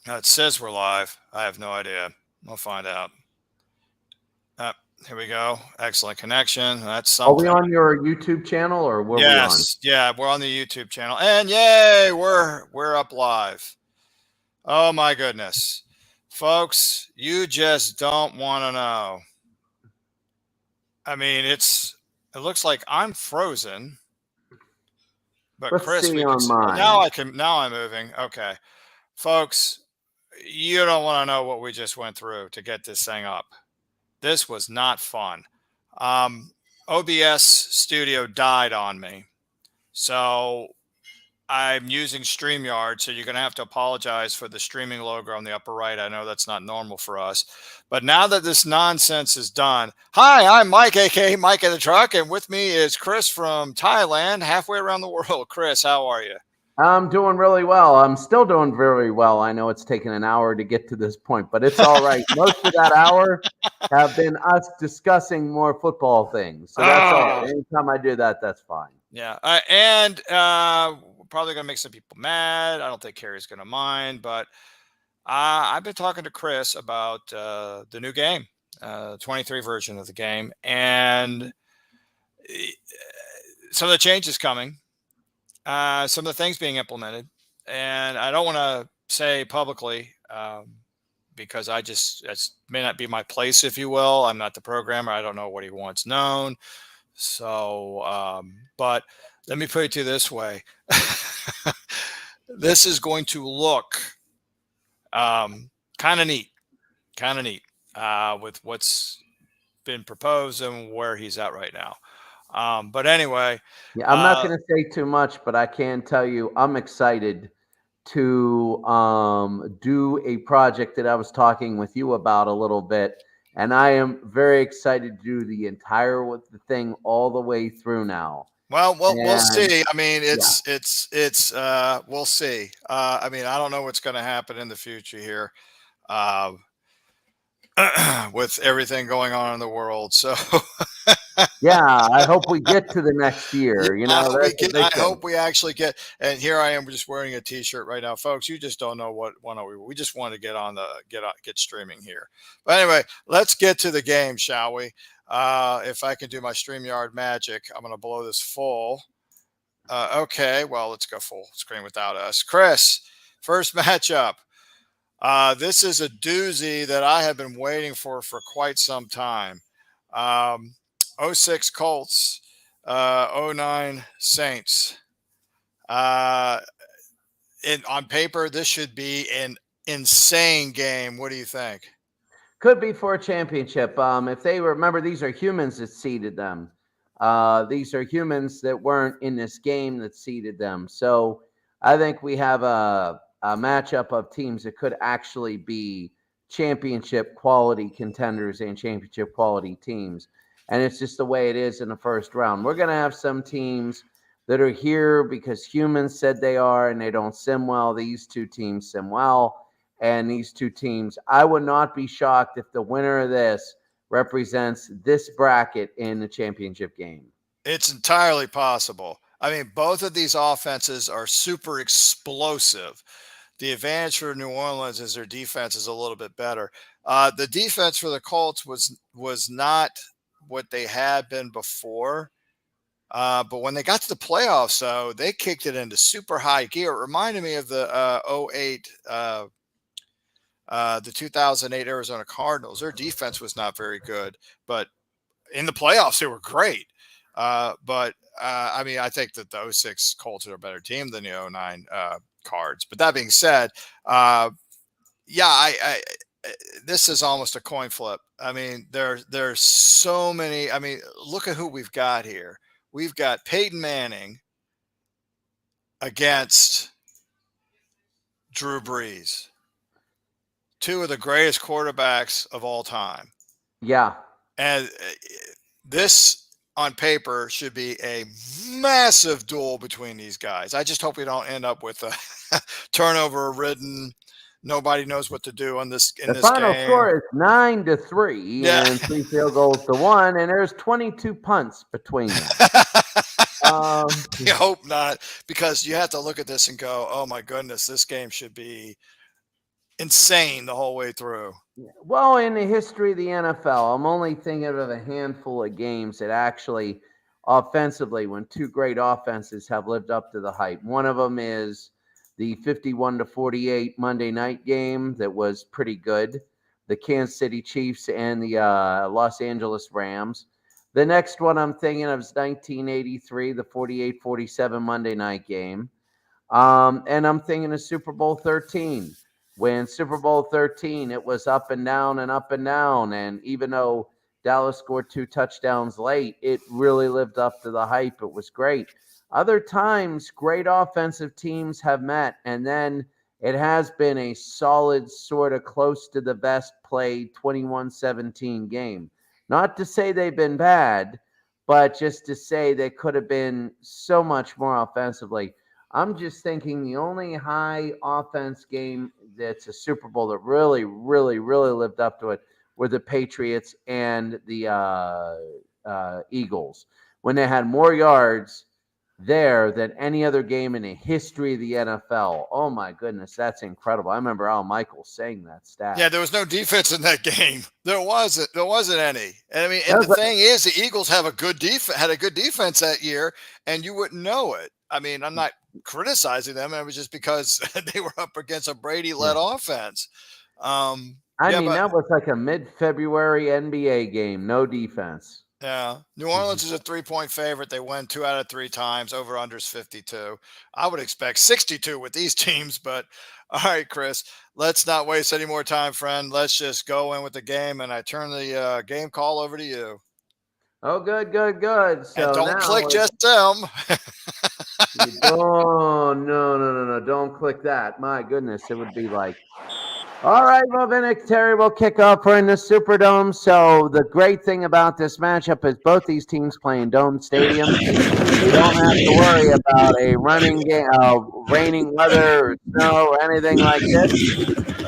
It says we're live. I have no idea. We'll find out. Here we go. Excellent connection. That's Are we something. on your YouTube channel or were we on? Yes. Yeah, we're on the YouTube channel. And yay, we're up live. Oh my goodness. Folks, you just don't want to know. I mean, it looks like I'm frozen. But Let's Chris, see we can on see. mine. Now I'm moving. Okay. Folks, you don't want to know what we just went through to get this thing up. This was not fun. OBS Studio died on me. So I'm using StreamYard, so you're going to have to apologize for the streaming logo on the upper right. I know that's not normal for us. But now that this nonsense is done, hi, I'm Mike, a.k.a. Mike in the Truck, and with me is Chris from Thailand, halfway around the world. Chris, how are you? I'm doing really well. I'm still doing very well. I know it's taken an hour to get to this point, but it's all right. Most of that hour have been us discussing more football things. So that's all right. Anytime I do that, that's fine. Yeah. And we're probably going to make some people mad. I don't think Carrie's going to mind, but I've been talking to Chris about the new game, 23 version of the game, and some of the changes coming, some of the things being implemented. And I don't want to say publicly because that may not be my place, if you will. I'm not the programmer. I don't know what he wants known. So, but let me put it to you this way. This is going to look kind of neat with what's been proposed and where he's at right now. But anyway, yeah, I'm not going to say too much, but I can tell you I'm excited to do a project that I was talking with you about a little bit. And I am very excited to do the entire thing all the way through now. Well, we'll see. I mean, we'll see. I mean, I don't know what's going to happen in the future here with everything going on in the world. So, yeah, I hope we get to the next year. You know, I hope we actually get. And here I am, just wearing a T-shirt right now, folks. You just don't know what we just want to get streaming here. But anyway, let's get to the game, shall we? If I can do my StreamYard magic, I'm going to blow this full. Okay, well, let's go full screen without us. Chris, first matchup. This is a doozy that I have been waiting for quite some time. 06 Colts, 09 Saints. On paper, this should be an insane game. What do you think? Could be for a championship. If they remember, these are humans that seeded them. These are humans that weren't in this game that seeded them. So I think we have a matchup of teams that could actually be championship quality contenders and championship quality teams. And it's just the way it is in the first round. We're going to have some teams that are here because humans said they are and they don't sim well. These two teams sim well. And these two teams, I would not be shocked if the winner of this represents this bracket in the championship game. It's entirely possible. I mean, both of these offenses are super explosive. The advantage for New Orleans is their defense is a little bit better. The defense for the Colts was not what they had been before. But when they got to the playoffs, though, they kicked it into super high gear. It reminded me of the 08 the 2008 Arizona Cardinals. Their defense was not very good, but in the playoffs, they were great. But I mean, I think that the 06 Colts are a better team than the 09 Cards. But that being said, this is almost a coin flip. I mean, there's so many. I mean, look at who we've got here. We've got Peyton Manning against Drew Brees. Two of the greatest quarterbacks of all time. Yeah. And this, on paper, should be a massive duel between these guys. I just hope we don't end up with a turnover-ridden, nobody knows what to do on this in this game. The final score is 9-3 and 3 field goals to 1, and there's 22 punts between them. I hope not, because you have to look at this and go, oh, my goodness, this game should be insane the whole way through. Well, in the history of the NFL, I'm only thinking of a handful of games that actually, offensively, when two great offenses have lived up to the hype. One of them is the 51-48 Monday night game that was pretty good. The Kansas City Chiefs and the Los Angeles Rams. The next one I'm thinking of is 1983, the 48-47 Monday night game. And I'm thinking of Super Bowl 13. When Super Bowl 13, it was up and down and up and down. And even though Dallas scored 2 touchdowns late, it really lived up to the hype. It was great. Other times, great offensive teams have met, and then it has been a solid, sort of close to the vest played 21-17 game. Not to say they've been bad, but just to say they could have been so much more offensively. I'm just thinking the only high offense game that's a Super Bowl that really, really, really lived up to it were the Patriots and the Eagles, when they had more yards there than any other game in the history of the NFL. Oh my goodness, that's incredible. I remember Al Michaels saying that stat. Yeah, there was no defense in that game. There wasn't any. And I mean, and the thing is, the Eagles have had a good defense that year, and you wouldn't know it. I mean, I'm not criticizing them. It was just because they were up against a Brady-led offense. I mean, that was like a mid-February NBA game, no defense. Yeah. New Orleans is a 3-point favorite. They win 2 out of 3 times. Over-under's 52. I would expect 62 with these teams, but all right, Chris, let's not waste any more time, friend. Let's just go in with the game, and I turn the game call over to you. Oh, good. So and don't click just them. Oh, no. Don't click that. My goodness, it would be like, all right, well, Vinnick, Terry will kick off. We're in the Superdome. So the great thing about this matchup is both these teams play in dome stadiums. You don't have to worry about a running game, raining weather or snow or anything like this.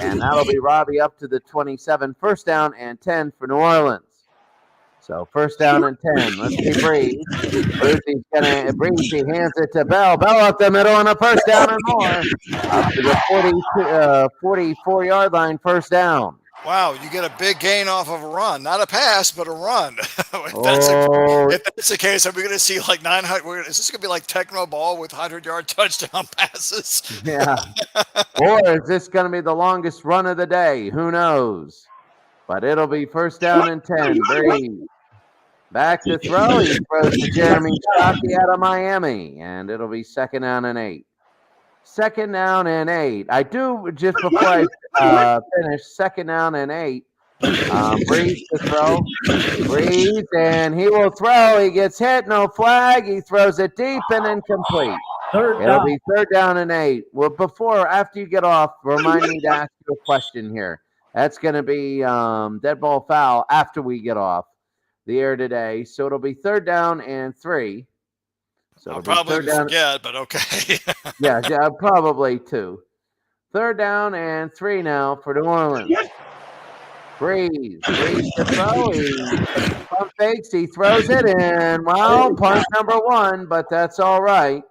And that'll be Robbie up to the 27. First down and 10 for New Orleans. So first down and 10. Let's see Breeze. Breeze, he hands it to Bell. Bell up the middle and a first down and more. Up to the 44-yard line, first down. Wow, you get a big gain off of a run. Not a pass, but a run. if that's the case, are we going to see like 900? Is this going to be like Tecmo Ball with 100-yard touchdown passes? Yeah. Or is this going to be the longest run of the day? Who knows? But it'll be first down and 10. Breeze. Back to throw. He throws to Jeremy Shockey out of Miami. And it'll be second down and 8. Second down and 8. I do, just before I finish, second down and 8. Breeze to throw. Breeze, and he will throw. He gets hit, no flag. He throws it deep and incomplete. It'll be third down and 8. Well, after you get off, remind me to ask you a question here. That's going to be dead ball foul after we get off the air today. So it'll be third down and 3. So I'll probably forget, but okay. yeah, probably 2. Third down and 3 now for New Orleans. Breeze to throw. He pump fakes. He throws it in. Well, punt number 1, but that's all right.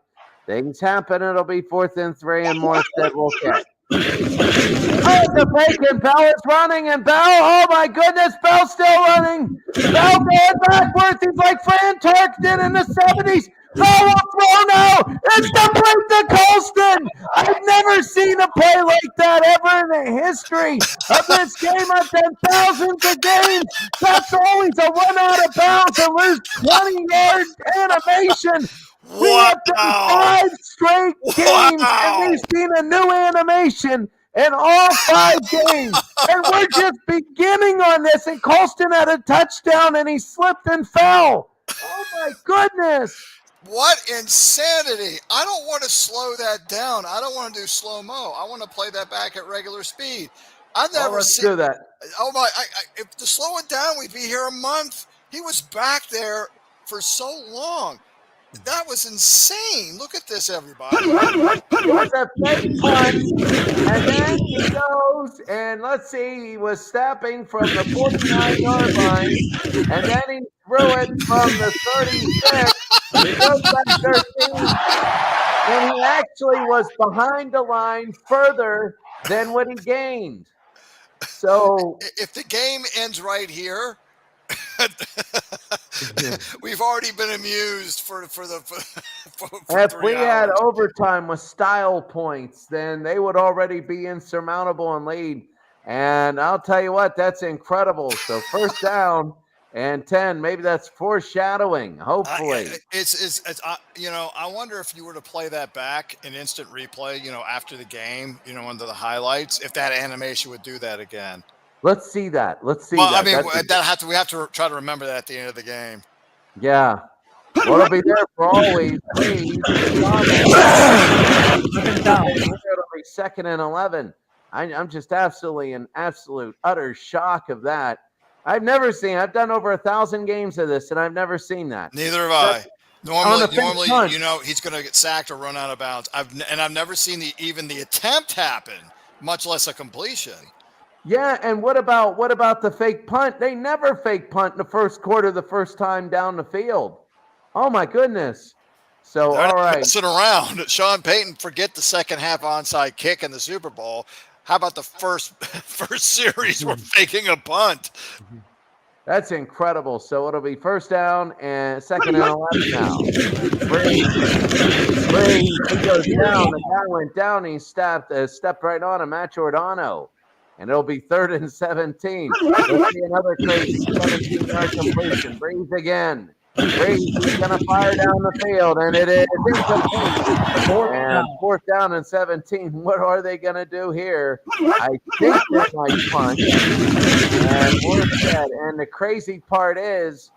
Things happen. It'll be 4th and 3, and Morstead will catch. Oh, the fake, and Bell is running, and Bell, oh my goodness, Bell's still running. Bell going backwards. He's like Fran Tark did in the 70s. Bell will throw now. It's complete to Colston. I've never seen a play like that ever in the history of this game. I've done thousands of games. That's always a run out of bounds and lose 20-yard animation. Wow. We have done 5 straight games, and we've seen a new animation in all 5 games. And we're just beginning on this, and Colston had a touchdown, and he slipped and fell. Oh, my goodness. What insanity. I don't want to slow that down. I don't want to do slow-mo. I want to play that back at regular speed. I've never seen do that. Oh, my. If to slow it down, we'd be here a month. He was back there for so long. That was insane. Look at this, everybody. It was a fake punt, and then he goes, and let's see, he was snapping from the 49-yard line, and then he threw it from the 36. He goes back 13. And he actually was behind the line further than what he gained. So if the game ends right here, we've already been amused for if 3 we had hours. overtime with style points, then they would already be insurmountable and lead. And I'll tell you what, that's incredible. So first down and 10, maybe that's foreshadowing, hopefully. It's I wonder if you were to play that back in instant replay, after the game, under the highlights, if that animation would do that again. Let's see that. Let's see Well, I that. mean, we have to try to remember that at the end of the game. Yeah. Well, it'll be there for always. Please. It'll be 2nd and 11. I'm just absolutely in absolute utter shock of that. I've done over 1,000 games of this, and I've never seen that. Neither have I. Normally, punt. he's going to get sacked or run out of bounds. I've never seen even the attempt happen, much less a completion. Yeah, and what about the fake punt? They never fake punt in the first quarter the first time down the field. Oh my goodness. So They're all not right. messing around. Sean Payton, forget the second half onside kick in the Super Bowl. How about the first series we're faking a punt? That's incredible. So it'll be first down and 2nd and 11 now. Brady, he goes down. The guy went down. He stepped right on him, Matt Giordano. And it'll be 3rd and 17. Let's see another crazy 17-yard completion. Breeze again. Breeze is going to fire down the field, and it is incomplete. And 4th down and 17. What are they going to do here? I think they might punt. And more said. And the crazy part is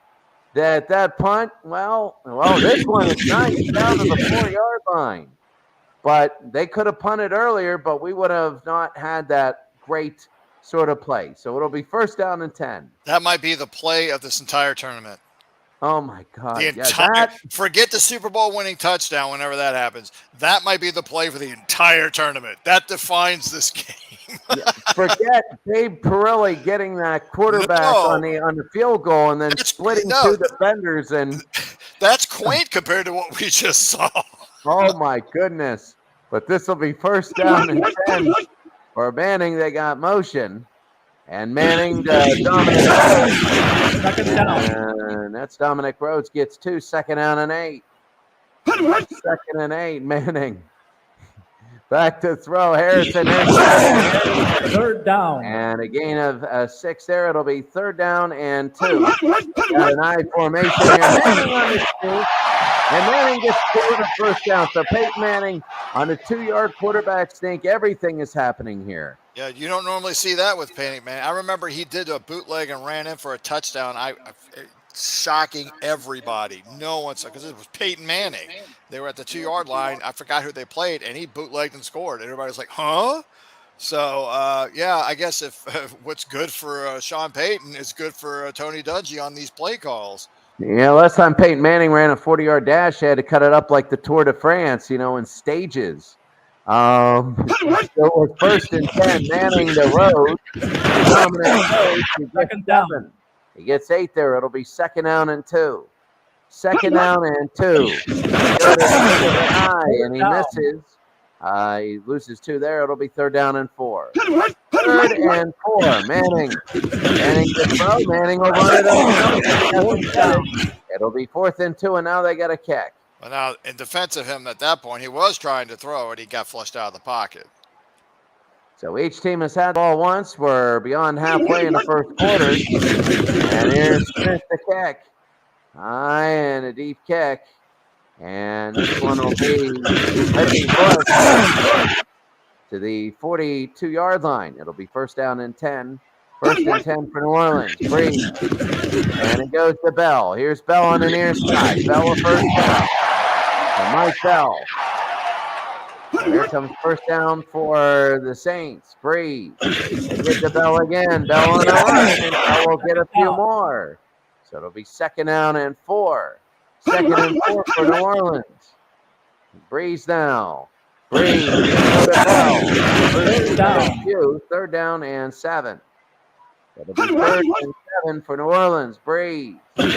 that punt, well, this one is nice down to the 4-yard line. But they could have punted earlier, but we would have not had that great sort of play. So it'll be 1st down and 10. That might be the play of this entire tournament. Oh my God. Forget the Super Bowl winning touchdown whenever that happens. That might be the play for the entire tournament. That defines this game. Forget Dave Perilli getting that quarterback on the field goal and then splitting two defenders. And that's quaint compared to what we just saw. Oh my goodness. But this will be 1st down and 10. For Manning, they got motion. And Manning to Dominic Rhodes. 2nd down. And that's Dominic Rhodes gets 2, 2nd down and 8. 2nd and 8, Manning. Back to throw, Harrison. 3rd down. And a gain of 6 there. It'll be 3rd down and 2. Got an I formation here. Manning on the sneak. And Manning gets 2 to 1st down. So Peyton Manning on a 2-yard quarterback sneak. Everything is happening here. Yeah, you don't normally see that with Peyton Manning. I remember he did a bootleg and ran in for a touchdown. Shocking everybody. No one saw, because it was Peyton Manning. They were at the 2-yard line. I forgot who they played, and he bootlegged and scored. Everybody's like, huh? So, I guess if what's good for Sean Payton is good for Tony Dungy on these play calls. Yeah, last time Peyton Manning ran a 40-yard dash, they had to cut it up like the Tour de France, in stages. So it was 1st and 10. Manning to Rhodes. He gets 7. He gets 8 there. It'll be 2nd down and 2. 2nd down and 2. And he misses. He loses 2 there. It'll be 3rd down and 4. 3rd and 4. Manning to throw. Manning will run it over. It'll be 4th and 2, and now they got a kick. Well, now, in defense of him at that point, he was trying to throw it. He got flushed out of the pocket. So each team has had the ball once. We're beyond halfway in the first quarter. And here's Smith the kick. High and a deep kick. And this one will be heading to the 42-yard line. It'll be 1st down and 10. 1st and 10 for New Orleans. Breeze. And it goes to Bell. Here's Bell on the near side. Bell with 1st down. And Mike Bell. And here comes 1st down for the Saints. Breeze. They get to Bell again. Bell on the line. And Bell will get a few more. So it'll be 2nd down and 4. 2nd and 4 for New Orleans. Breeze now. Breeze. Breeze down. 3rd down and 7. It'll be 3rd and 7 for New Orleans. Breeze. And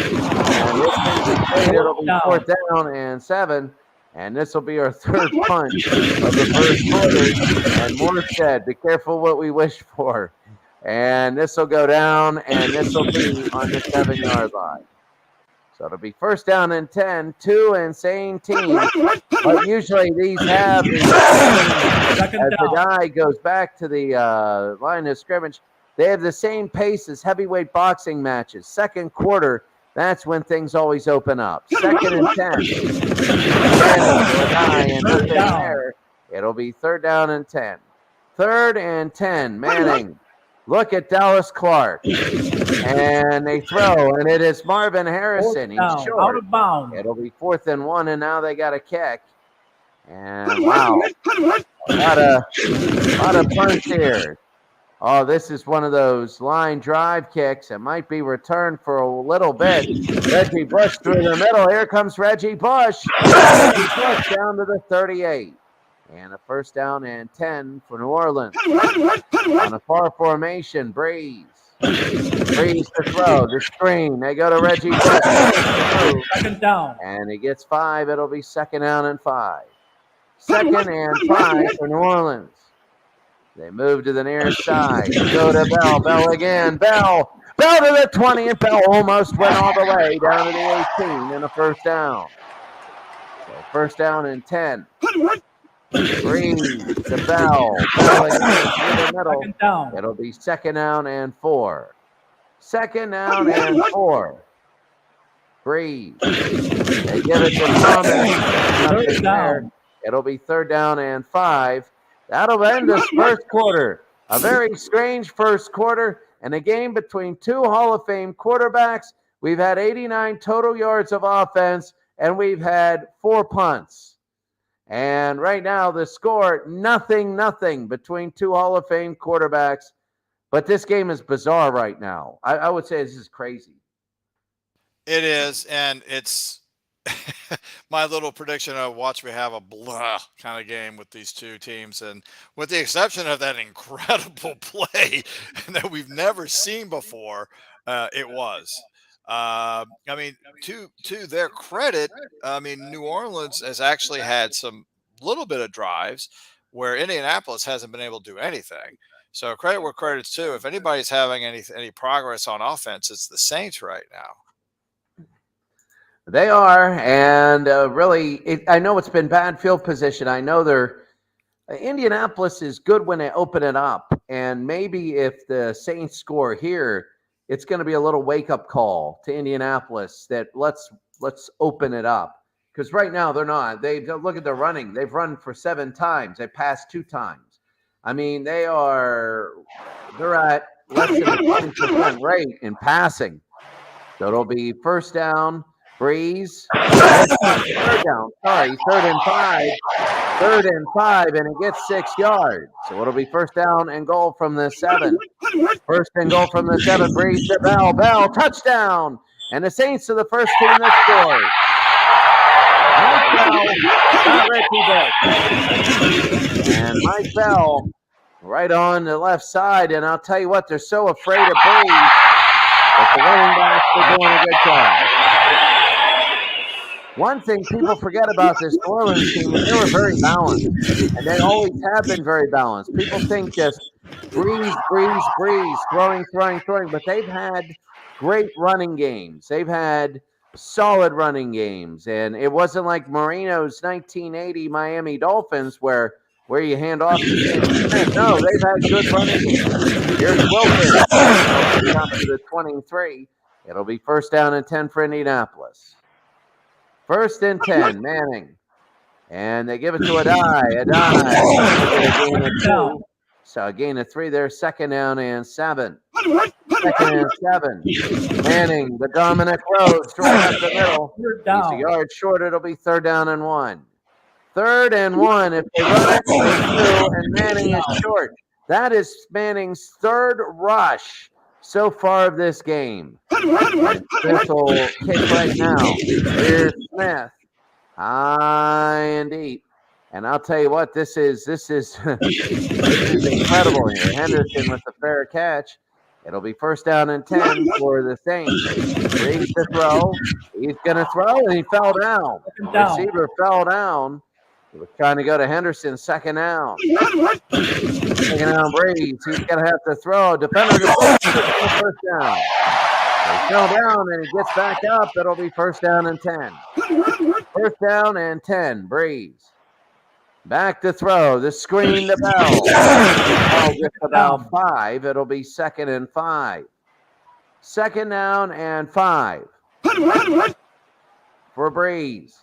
it'll be 4th down and 7. And this will be our third punt of the first quarter. And Morstead, be careful what we wish for. And this will go down, and this will be on the 7-yard line. So it'll be first down and 10, two insane teams. But usually these have the as the guy goes back to the line of scrimmage, they have the same pace as heavyweight boxing matches. Second quarter, that's when things always open up. Second and 10. It'll be third down and 10. Third and 10, Manning. Look at Dallas Clark. And they throw, and it is Marvin Harrison. He's short. Out of bounds. It'll be 4th and 1, and now they got a kick. And wow, a lot of punch here. Oh, this is one of those line drive kicks. It might be returned for a little bit. Reggie Bush through the middle. Here comes Reggie Bush. Reggie Bush down to the 38. And a first down and 10 for New Orleans. On a far formation, Breeze. Breeze to throw, the screen. They go to Reggie Bush. Second down. And he gets 5. It'll be second down and 5. Second and 5 for New Orleans. They move to the near side. Go to Bell. Bell again. Bell. Bell to the 20. And Bell almost went all the way down to the 18 in a first down. So first down and 10. Breeze to Bell. Bell again through the middle. Second down. It'll be second down and 4. Second down and 4. Breeze. They give it to Thomas. Third down. It'll be third down and 5. That'll end this first quarter. A very strange first quarter and a game between two Hall of Fame quarterbacks. We've had 89 total yards of offense, and we've had 4 punts. And right now, the score, 0-0 between two Hall of Fame quarterbacks. But this game is bizarre right now. I would say this is crazy. It is, and it's my little prediction of watch me have a blah kind of game with these two teams. And with the exception of that incredible play that we've never seen before, it was. I mean, to their credit, I mean, New Orleans has actually had some little bit of drives where Indianapolis hasn't been able to do anything. So credit where credit's due. If anybody's having any progress on offense, it's the Saints right now. They are, and really, I know it's been bad field position. I know Indianapolis is good when they open it up, and maybe if the Saints score here, it's going to be a little wake-up call to Indianapolis that let's open it up. Because right now they're not. Look at their running. They've run for 7 times. They passed 2 times. I mean, they're at less than a 20% rate in passing. So it'll be first down. Breeze. Third down. Sorry, third and 5. Third and 5, and it gets 6 yards. So it'll be first down and goal from the 7. First and goal from the 7. Breeze to Bell. Bell, touchdown. And the Saints are the first team that scores. Mike Bell, and Mike Bell right on the left side. And I'll tell you what, they're so afraid of Breeze, but the running backs are doing a good job. One thing people forget about this New Orleans team is they were very balanced, and they always have been very balanced. People think just Breeze, throwing, but they've had great running games. They've had solid running games, and it wasn't like Marino's 1980 Miami Dolphins where you hand off to James Smith. No, they've had good running games. Here's Wilkins up to the 23. It'll be first down and 10 for Indianapolis. First and 10, Manning. And they give it to Adai. Gain of 2. So a gain of 3 there. Second down and 7. Second and 7. Manning, the Dominic Rhodes, right up the middle. He's a yard short. It'll be third down and 1. Third and 1. If they run it, they do, and Manning is short. That is Manning's third rush so far of this game. Smith will kick right now. Here's Smith. High and deep. And I'll tell you what, this is incredible here. Henderson with the fair catch. It'll be first down and 10 for the Saints. Breeze to throw. He's going to throw, and he fell down. The receiver fell down. He was trying to go to Henderson. Second down. Second down, Breeze. He's going to have to throw. Defender to first down. He fell down, and he gets back up. It'll be first down and 10. First down and 10, Breeze. Back to throw. The screen to Bell. Bell gets about 5. It'll be second and 5. Second down and 5 for Breeze.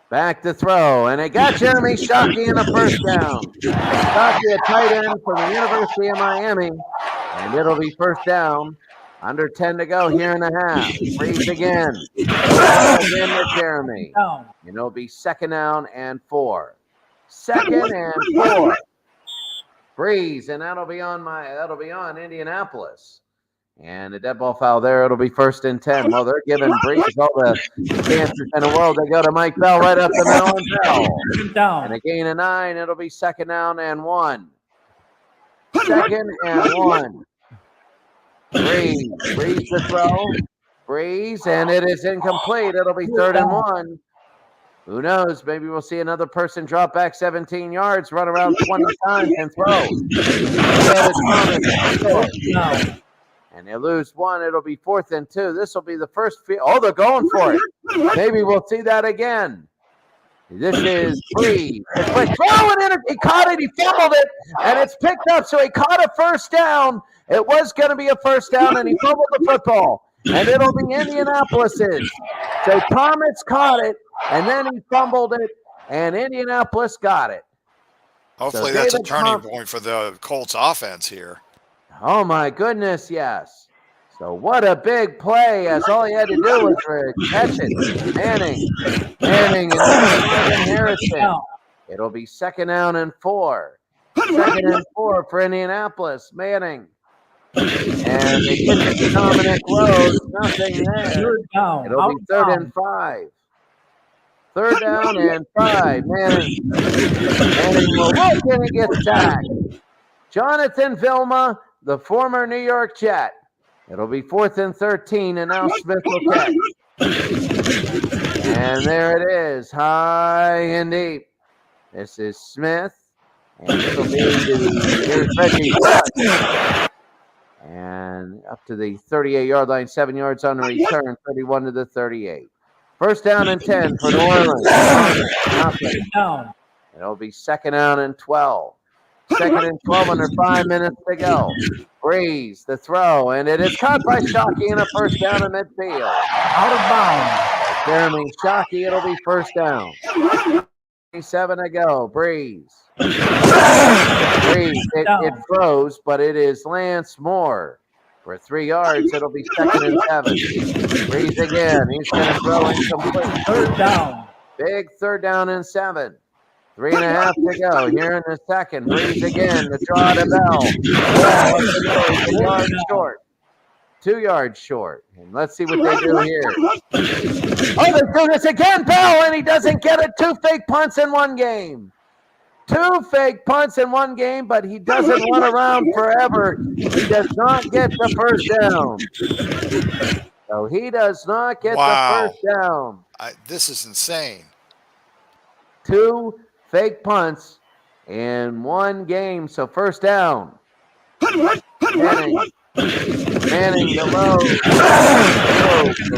Back to throw. And it got Jeremy Shockey in the first down. Shockey, a tight end from the University of Miami. And it'll be first down. Under 10 to go here in the half. Breeze again. Again to Jeremy. And it'll be second down and 4. Second and 4. Breeze, and that'll be on Indianapolis. And a dead ball foul there. It'll be first and 10. Well, they're giving Breeze all the chances in the world. They go to Mike Bell right up the middle and Bell. And a gain of 9. It'll be second down and 1. Second and 1. Breeze to throw. Breeze, and it is incomplete. It'll be third and 1. Who knows? Maybe we'll see another person drop back 17 yards, run around 20 times, and throw. And they lose 1. It'll be fourth and 2. This will be the first field. Oh, they're going for it. Maybe we'll see that again. This is Breeze. He caught it. He fumbled it, and it's picked up. So he caught a first down. It was going to be a first down, and he fumbled the football. And it'll be Indianapolis's. So Thomas caught it, and then he fumbled it, and Indianapolis got it. Hopefully that's a turning point for the Colts offense here. Oh, my goodness, yes. So what a big play, as all he had to do was catch it. Manning, and Harrison. It'll be second down and 4. Second and 4 for Indianapolis. Manning. And they get to Dominic Rose. Nothing there. It'll be third and 5. Third down and 5. Manning will look, and he gets sacked. Jonathan Vilma, the former New York Jet. It'll be fourth and 13, and now Smith will catch. And there it is, high and deep. This is Smith. And this will be here's Reggie Bush. And up to the 38-yard line, 7 yards on the return, 31 to the 38. First down and 10 for New Orleans. Nothing. It'll be second down and 12. Second and 12 under 5 minutes to go. Breeze, the throw, and it is caught by Shockey in a first down in midfield. Out of bounds. Jeremy Shockey, it'll be first down. 27 to go. Breeze. It froze, but it is Lance Moore. For 3 yards, it'll be second and 7. Breeze again. He's going to throw incomplete. Third down. Big third down and 7. 3.5 to go here in the second. Breeze again. The draw to Bell. 2 yards short. 2 yards short. And let's see what they do here. Oh, they do this again, Bell, and he doesn't get it. 2 fake punts in one game. 2 fake punts in one game, but he doesn't run around forever. He does not get the first down. So he does not get the first down. This is insane. 2 fake punts in one game. So first down. Manning the low.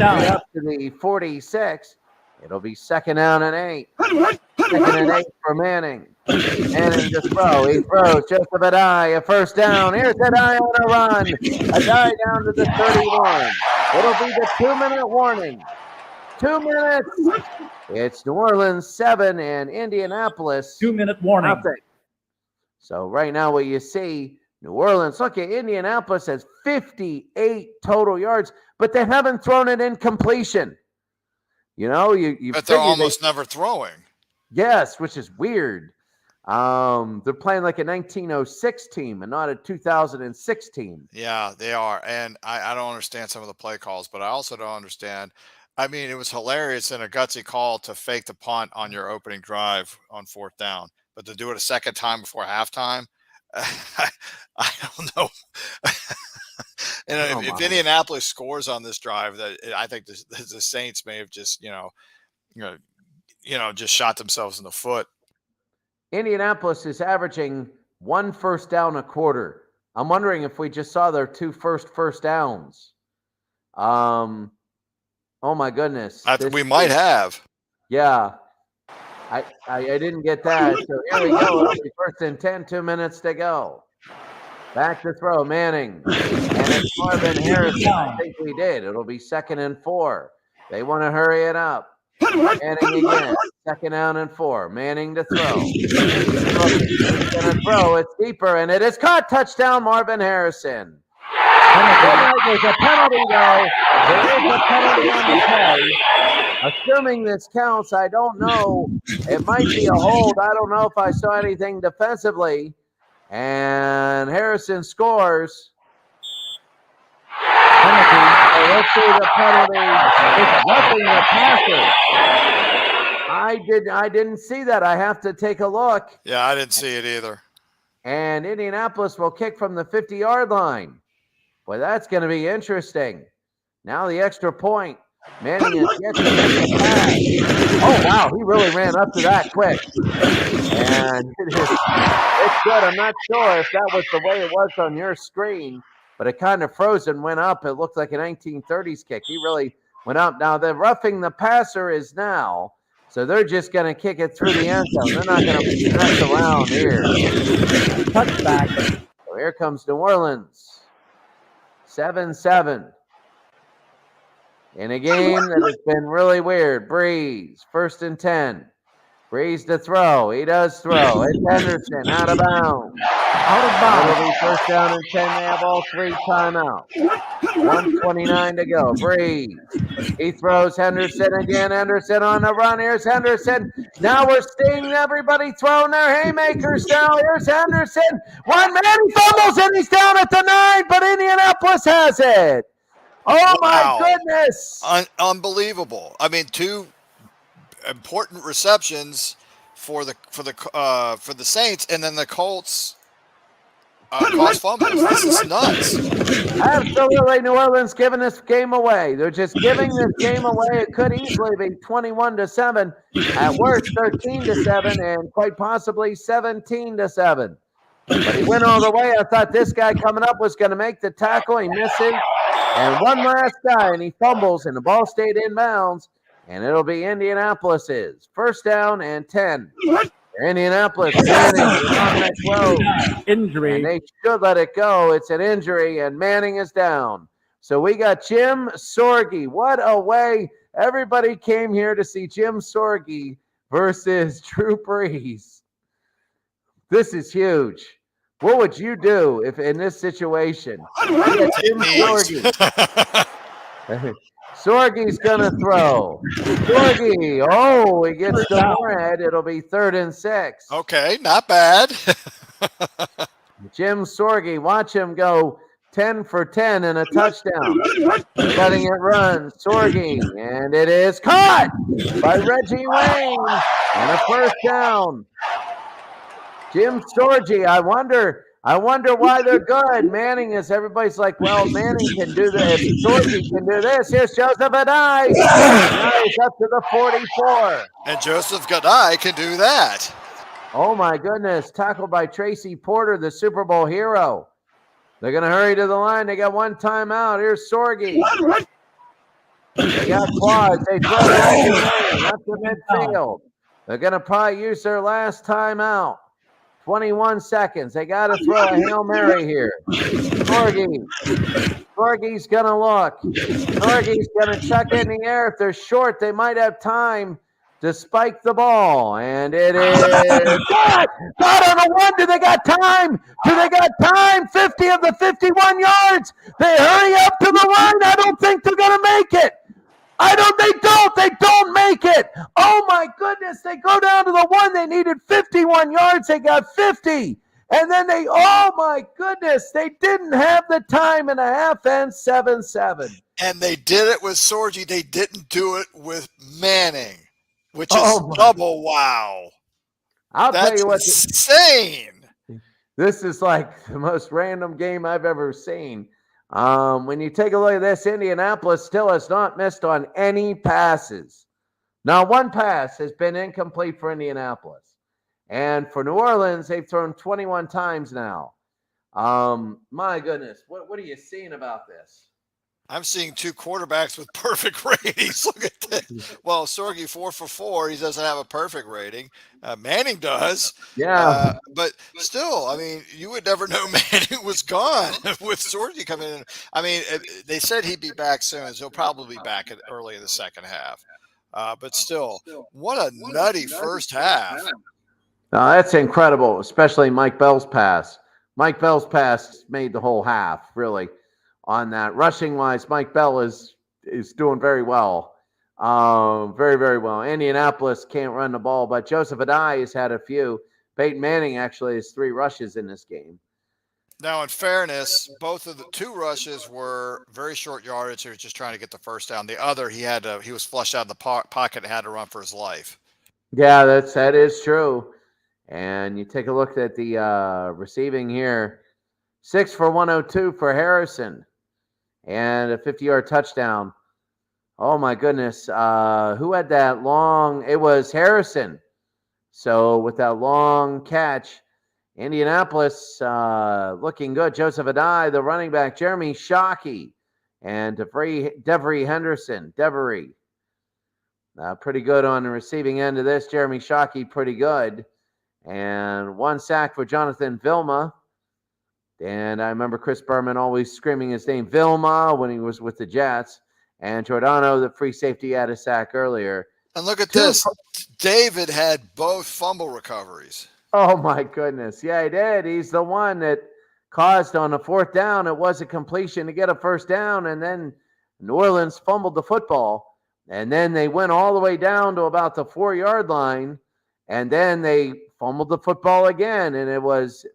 Up to the 46. It'll be second down and 8. Second and 8 for Manning. Manning to throw. He throws. Joseph Adai, a first down. Here's Adai on a run. Adai down to the 31. It'll be the 2-minute warning. 2 minutes. It's New Orleans 7 and Indianapolis 2-minute warning. Nothing. So right now what you see, New Orleans, look at Indianapolis has 58 total yards, but they haven't thrown it in completion. You know, but they're almost never throwing. Yes, which is weird. They're playing like a 1906 team and not a 2006 team. Yeah, they are. And I don't understand some of the play calls, but I also don't understand. I mean, it was hilarious and a gutsy call to fake the punt on your opening drive on 4th down, but to do it a second time before halftime, I don't know. And Oh, if my. Indianapolis scores on this drive, that I think the Saints may have just just shot themselves in the foot. Indianapolis is averaging 1 first down a quarter. I'm wondering if we just saw their 2 first downs. Oh my goodness. We might have. Yeah. I didn't get that. So here we go. It'll be 1st and 10, 2 minutes to go. Back to throw, Manning. And it's Marvin Harrison. I think we did. It'll be 2nd and 4. They want to hurry it up. Manning again. 2nd down and 4. Manning to throw. He's going to throw. It's deeper, and it is caught. Touchdown, Marvin Harrison. There's a penalty, though. There is a penalty on the play. Assuming this counts, I don't know. It might be a hold. I don't know if I saw anything defensively. And Harrison scores. Penalty. So let's see the penalty. It's roughing the passer. I didn't see that. I have to take a look. Yeah, I didn't see it either. And Indianapolis will kick from the 50-yard line. Boy, that's going to be interesting. Now the extra point. Manning is yet to make the pass. Oh, wow. He really ran up to that quick. And it's good. I'm not sure if that was the way it was on your screen, but it kind of froze and went up. It looked like a 1930s kick. He really went up. Now, the roughing the passer is now, so they're just going to kick it through the end zone. They're not going to mess around here. Touchback. So here comes New Orleans. 7-7. In a game that has been really weird. Breeze, 1st and 10. Breeze to throw. He does throw. It's Henderson out of bounds. Out of bounds. It'll be 1st down and 10. They have all 3 timeouts. 1:29 to go. Breeze. He throws. Henderson again. Henderson on the run. Here's Henderson. Now we're seeing everybody throwing their haymakers now. Here's Henderson. One man, he fumbles and he's down at the 9, but Indianapolis has it. Oh, wow. My goodness. Unbelievable. I mean, 2 important receptions for the Saints, and then the Colts caused fumbles. This is nuts. Absolutely. New Orleans giving this game away. They're just giving this game away. It could easily be 21-7, at worst 13-7, and quite possibly 17-7. But he went all the way. I thought this guy coming up was going to make the tackle. He misses. And one last guy, and he fumbles, and the ball stayed inbounds, and it'll be Indianapolis's 1st down and 10. Indianapolis Manning is on that throw. Injury. And they should let it go. It's an injury, and Manning is down. So we got Jim Sorgi. What a way. Everybody came here to see Jim Sorgi versus Drew Brees. This is huge. What would you do if in this situation? Jim Sorgi. Sorgi's going to throw. Sorgi. Oh, he gets the red. It'll be 3rd and 6. Okay, not bad. Jim Sorgi, watch him go 10 for 10 and a touchdown. Letting it run. Sorgi. And it is caught by Reggie Wayne. And a 1st down. Jim Sorgi, I wonder why they're good. Manning is, everybody's like, well, Manning can do this. Sorgi can do this. Here's Joseph Adai. Now he's up to the 44. And Joseph Gadai can do that. Oh, my goodness. Tackled by Tracy Porter, the Super Bowl hero. They're going to hurry to the line. They got 1 timeout. Here's Sorgi. They got quads. They throw it up to midfield. They're going to probably use their last timeout. 21 seconds. They got to throw a Hail Mary here. Sorgi's going to look. Sorgi's going to chuck it in the air. If they're short, they might have time to spike the ball. And it is got on the 1. Do they got time? 50 of the 51 yards. They hurry up to the line. I don't think they're going to make it. They don't make it. Oh my goodness. They go down to the 1. They needed 51 yards. They got 50. And then oh my goodness, they didn't have the time and a half, and 7-7. And they did it with Sorgi. They didn't do it with Manning, which is double wow. I'll tell you what. Insane. This is like the most random game I've ever seen. When you take a look at this, Indianapolis still has not missed on any passes. Not one pass has been incomplete for Indianapolis. And for New Orleans, they've thrown 21 times now. My goodness, what are you seeing about this? I'm seeing two quarterbacks with perfect ratings. Look at this. Well, Sorgi 4 for 4. He doesn't have a perfect rating. Manning does. Yeah. But still, I mean, you would never know Manning was gone with Sorgi coming in. I mean, they said he'd be back soon. So he'll probably be back early in the second half. But still, what a nutty first half. Now, that's incredible, especially Mike Bell's pass. Mike Bell's pass made the whole half, really. On that rushing wise, Mike Bell is doing very well, very, very well. Indianapolis can't run the ball, but Joseph Adai has had a few. Peyton Manning actually has 3 rushes in this game. Now, in fairness, both of the 2 rushes were very short yardage. He was just trying to get the first down. The other, he was flushed out of the pocket and had to run for his life. Yeah, that is true. And you take a look at the receiving here, 6 for 102 for Harrison. And a 50-yard touchdown. Oh, my goodness. Who had that long? It was Harrison. So with that long catch, Indianapolis looking good. Joseph Adai, the running back, Jeremy Shockey, and Devery Henderson. Devery. Pretty good on the receiving end of this. Jeremy Shockey, pretty good. And 1 sack for Jonathan Vilma. And I remember Chris Berman always screaming his name, Vilma, when he was with the Jets. And Giordano, the free safety, had a sack earlier. And look at this. David had both fumble recoveries. Oh, my goodness. Yeah, he did. He's the one that caused on a 4th down. It was a completion to get a first down. And then New Orleans fumbled the football. And then they went all the way down to about the 4-yard line. And then they fumbled the football again. And it was...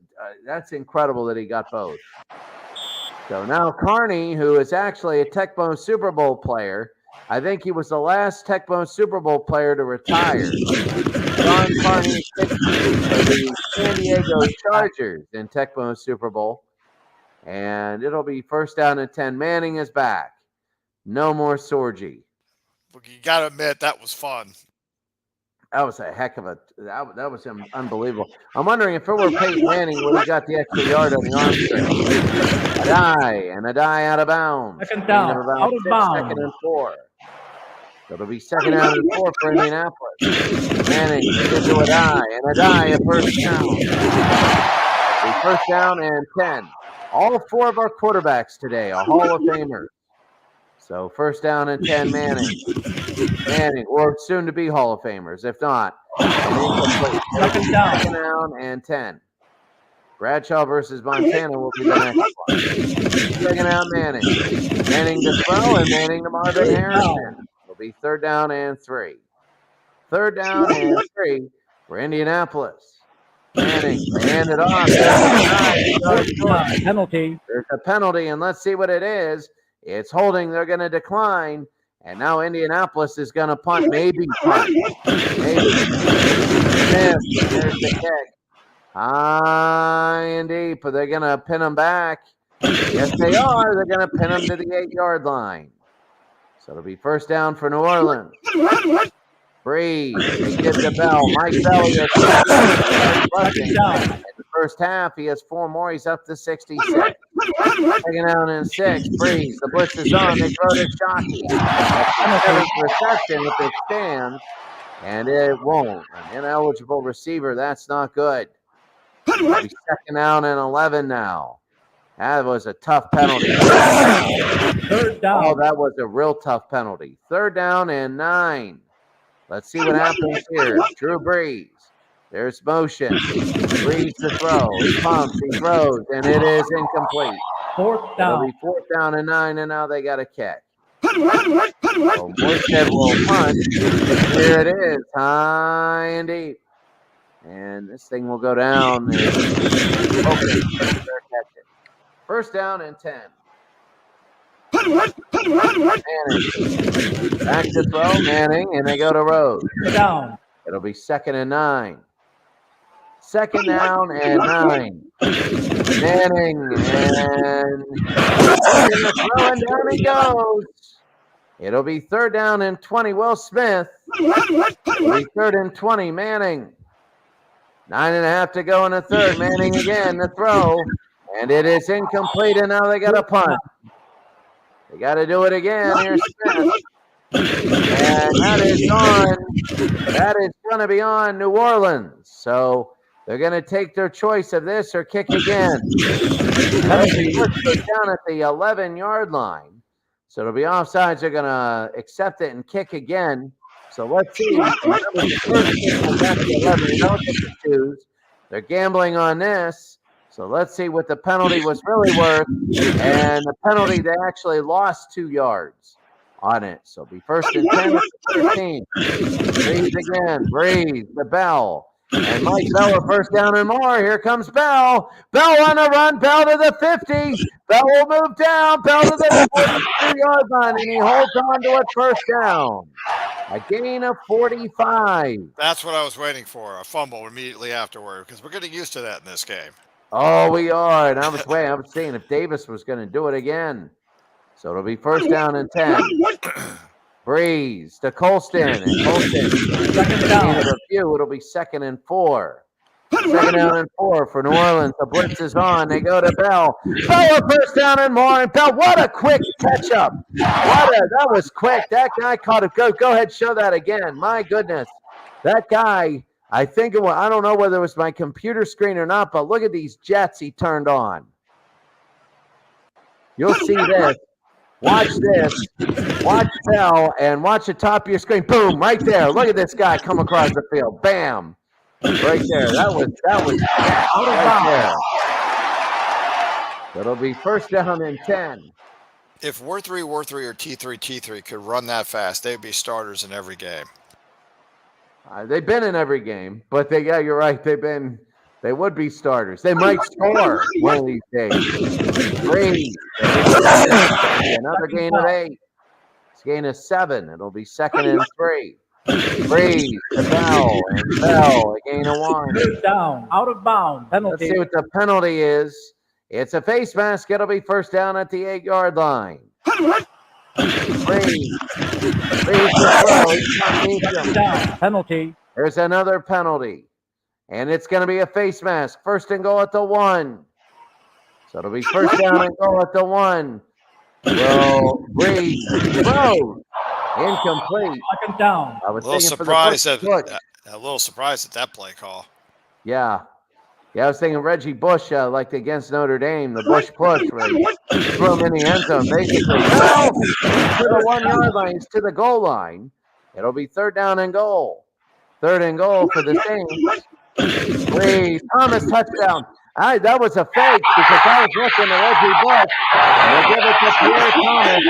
that's incredible that he got both. So now Carney, who is actually a Tech-Bone Super Bowl player, I think he was the last Tech-Bone Super Bowl player to retire. John Carney for the San Diego Chargers in Tech-Bone Super Bowl. And it'll be 1st down and 10. Manning is back. No more Sorgi. Look, you got to admit, that was fun. That was a heck of a that was unbelievable. I'm wondering if it were Peyton Manning would have got the extra yard on the arm strength. A die out of bounds. Second down, out of bounds. 2nd and 4. So it'll be 2nd down and 4 for Indianapolis. Manning into a die, a first down. A 1st down and 10. All 4 of our quarterbacks today are Hall of Famers. So 1st down and 10, Manning, or soon to be Hall of Famers. If not, 2nd down and 10. Bradshaw versus Montana will be the next one. 2nd down, Manning. Manning to throw and Manning to Marvin Harrison. It'll be 3rd down and 3. 3rd down and 3 for Indianapolis. Manning, they hand it off. Penalty. There's a penalty, and let's see what it is. It's holding. They're going to decline. And now Indianapolis is going to punt. Maybe punt. Maybe. There's the kick. High and deep. But they're going to pin them back. Yes, they are. They're going to pin them to the 8-yard line. So it'll be 1st down for New Orleans. Breeze. They give the Bell. Mike Bell is rushing. In the 1st half, he has 4 more. He's up to 66. 2nd down and 6. Breeze. The blitz is on. They throw to Shockey. That's the 7th reception if it stands. And it won't. An ineligible receiver. That's not good. It'll be 2nd down and 11 now. That was a tough penalty. 3rd down. Oh, that was a real tough penalty. 3rd down and 9. Let's see what happens here. Drew Brees. There's motion. Brees to throw. He pumps. He throws. And it is incomplete. 4th down. It'll be 4th down and 9, and now they got a kick. So Morstead will punt. Here it is. High and deep. And this thing will go down. And open. 1st down and 10. Manning. Back to throw, Manning, and they go to Rhodes. Down. It'll be 2nd and 9. 2nd down and 9. Manning and gonna throw and down he goes. It'll be 3rd down and 20. Will Smith. It'll be 3rd and 20. Manning. 9.5 to go in the third. Manning again to throw. And it is incomplete, and now they got a punt. They got to do it again. Here's Smith. And that is on. That is going to be on New Orleans. So they're going to take their choice of this or kick again. That'll be down at the 11-yard line. So it'll be offsides. They're going to accept it and kick again. So let's see. The first kick was at the 11. You don't get to choose. They're gambling on this. So let's see what the penalty was really worth. And the penalty, they actually lost 2 yards on it. So it'll be 1st and 10 at the 13. Breeze again. Breeze. The Bell. And Mike Bell, a 1st down and more. Here comes Bell. Bell on a run. Bell to the 50. Bell will move down. Bell to the 42-yard line. And he holds on to it 1st down. A gain of 45. That's what I was waiting for. A fumble immediately afterward, because we're getting used to that in this game. Oh, we are. And I was seeing if Davis was going to do it again. So it'll be 1st down and 10. Breeze to Colston. And Colston, 2nd down. It'll be 2nd and 4. 2nd down and 4 for New Orleans. The blitz is on. They go to Bell. Bell, a 1st down and more. And Bell, what a quick catch up. That was quick. That guy caught it. Go ahead, show that again. My goodness. That guy, I think it was, I don't know whether it was my computer screen or not, but look at these jets he turned on. You'll see this. Watch this. Watch Bell and watch the top of your screen. Boom, right there. Look at this guy come across the field. Bam. Right there. That was out of bounds. It'll be 1st down and 10. If War 3 or T3 could run that fast, they'd be starters in every game. They've been in every game, but you're right. They would be starters. They might score one of these days. 3. Another gain of 8. It's a gain of 7. It'll be 2nd and 3. Breeze to Bell, and Bell, a gain of 1. 3rd down, out of bounds, penalty. Let's see what the penalty is. It's a face mask. It'll be 1st down at the 8-yard line. Breeze to throw. Down, penalty. There's another penalty. And it's going to be a face mask. 1st and goal at the 1. So it'll be 1st down and goal at the 1. Well, Breeze throws. Incomplete. 2nd down. I was a little surprised at that play call. Yeah. I was thinking Reggie Bush, like against Notre Dame, the Bush push, where he threw him in the end zone, basically. No! To the 1-yard line, to the goal line. It'll be 3rd down and goal. 3rd and goal for the Saints. Breeze, Thomas touchdown. That was a fake because I was looking at Reggie Bush. And we'll give it to Pierre Thomas.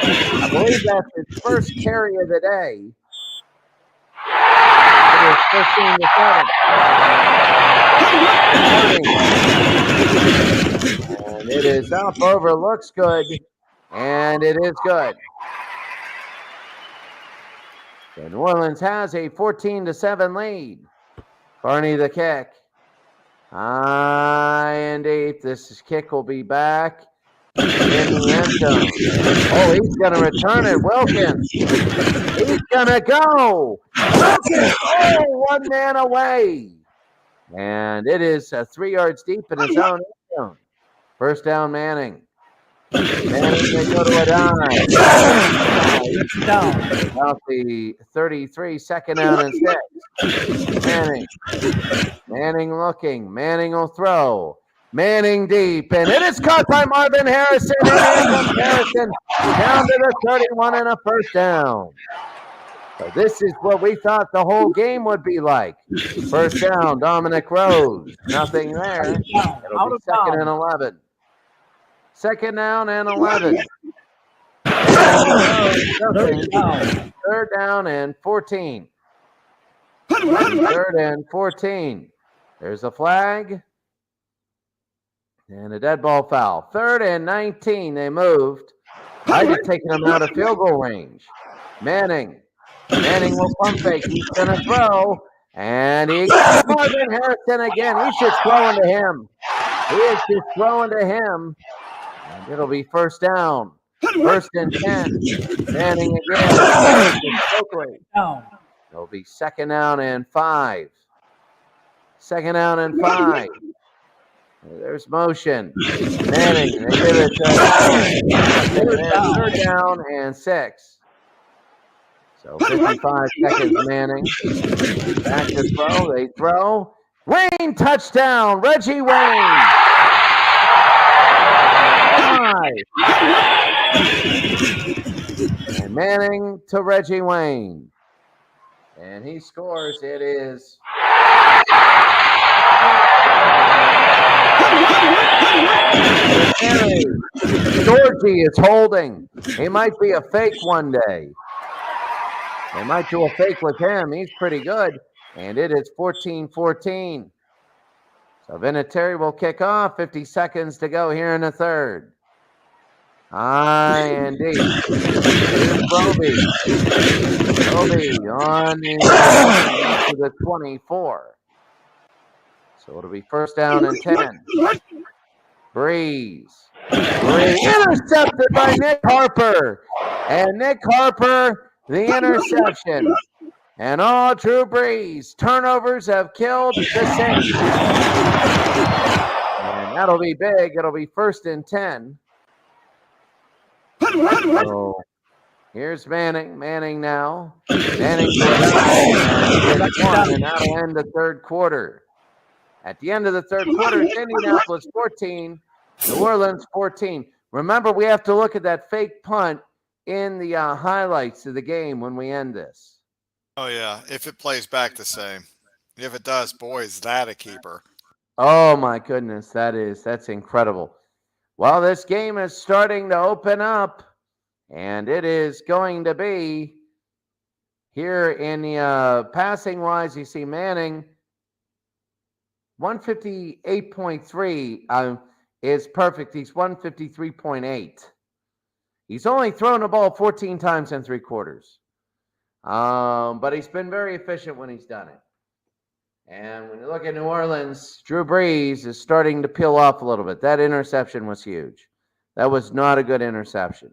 I believe that's his first carry of the day. It is 15 to 7. And it is up over. Looks good. And it is good. So New Orleans has a 14 to 7 lead. Barney the kick. High and deep. This kick will be back in the end zone. Oh, he's going to return it. Wilkins. He's going to go. Wilkins. Oh, 1 man away. And it is 3 yards deep in his own end zone. 1st down, Manning. Manning, they go to a dive. Down. About the 33, 2nd down and 6. Manning. Manning looking. Manning will throw. Manning deep. And it is caught by Marvin Harrison. And here comes Harrison down to the 31 and a 1st down. So this is what we thought the whole game would be like. 1st down, Dominic Rose. Nothing there. It'll be 2nd and 11. 2nd down and 11. 3rd down and 14. 3rd and 14. There's a flag. And a dead ball foul. 3rd and 19. They moved. I'd have taken them out of field goal range. Manning. Manning will pump fake. He's going to throw. And he got Marvin Harrison again. He's just throwing to him. He is just throwing to him. And It'll be first down. First and 10. Manning again. Down. It'll be second down and 5. Second down and 5. There's motion. Manning, they give it to Allen. Third down and 6. So 55 seconds, Manning. Back to throw. They throw. Wayne, touchdown. Reggie Wayne. 5. And Manning to Reggie Wayne. And he scores. It is Georgie is holding. He might be a fake one day. They might do a fake with him. He's pretty good. And it is 14-14. So Vinatieri will kick off. 50 seconds to go here in the third. High and deep. Roby on to the 24. So it'll be first down and 10. Breeze. Intercepted by Nick Harper. And Nick Harper, the interception. And Drew Brees. Turnovers have killed the Saints. And that'll be big. It'll be first and 10. So here's Manning. Manning now. Manning goes down, and that'll end the third quarter. At the end of the third quarter, it's Indianapolis 14, New Orleans 14. Remember, we have to look at that fake punt in the highlights of the game when we end this. Oh, yeah. If it plays back the same. If it does, boy, is that a keeper. Oh, my goodness. That's incredible. Well, this game is starting to open up, and it is going to be here in the passing-wise. You see Manning, 158.3 is perfect. He's 153.8. He's only thrown the ball 14 times in 3 quarters. But he's been very efficient when he's done it. And when you look at New Orleans, Drew Brees is starting to peel off a little bit. That interception was huge. That was not a good interception.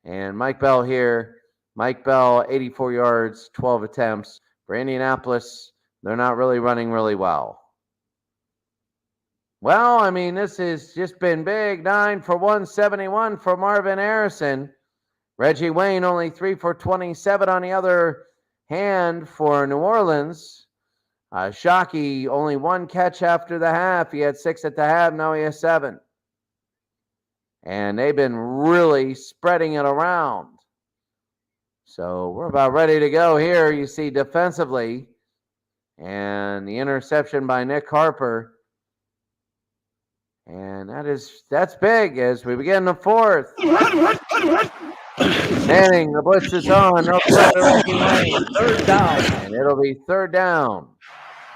And Mike Bell here. Mike Bell, 84 yards, 12 attempts. For Indianapolis, they're not really running really well. Well, I mean, this has just been big. 9 for 171 for Marvin Harrison. Reggie Wayne only 3 for 27 on the other hand for New Orleans. Shockey, only 1 catch after the half. He had 6 at the half. Now he has 7. And they've been really spreading it around. So we're about ready to go here. You see defensively. And the interception by Nick Harper. And that's big as we begin the fourth. Manning, the blitz is on. No pressure. Third down. And it'll be third down.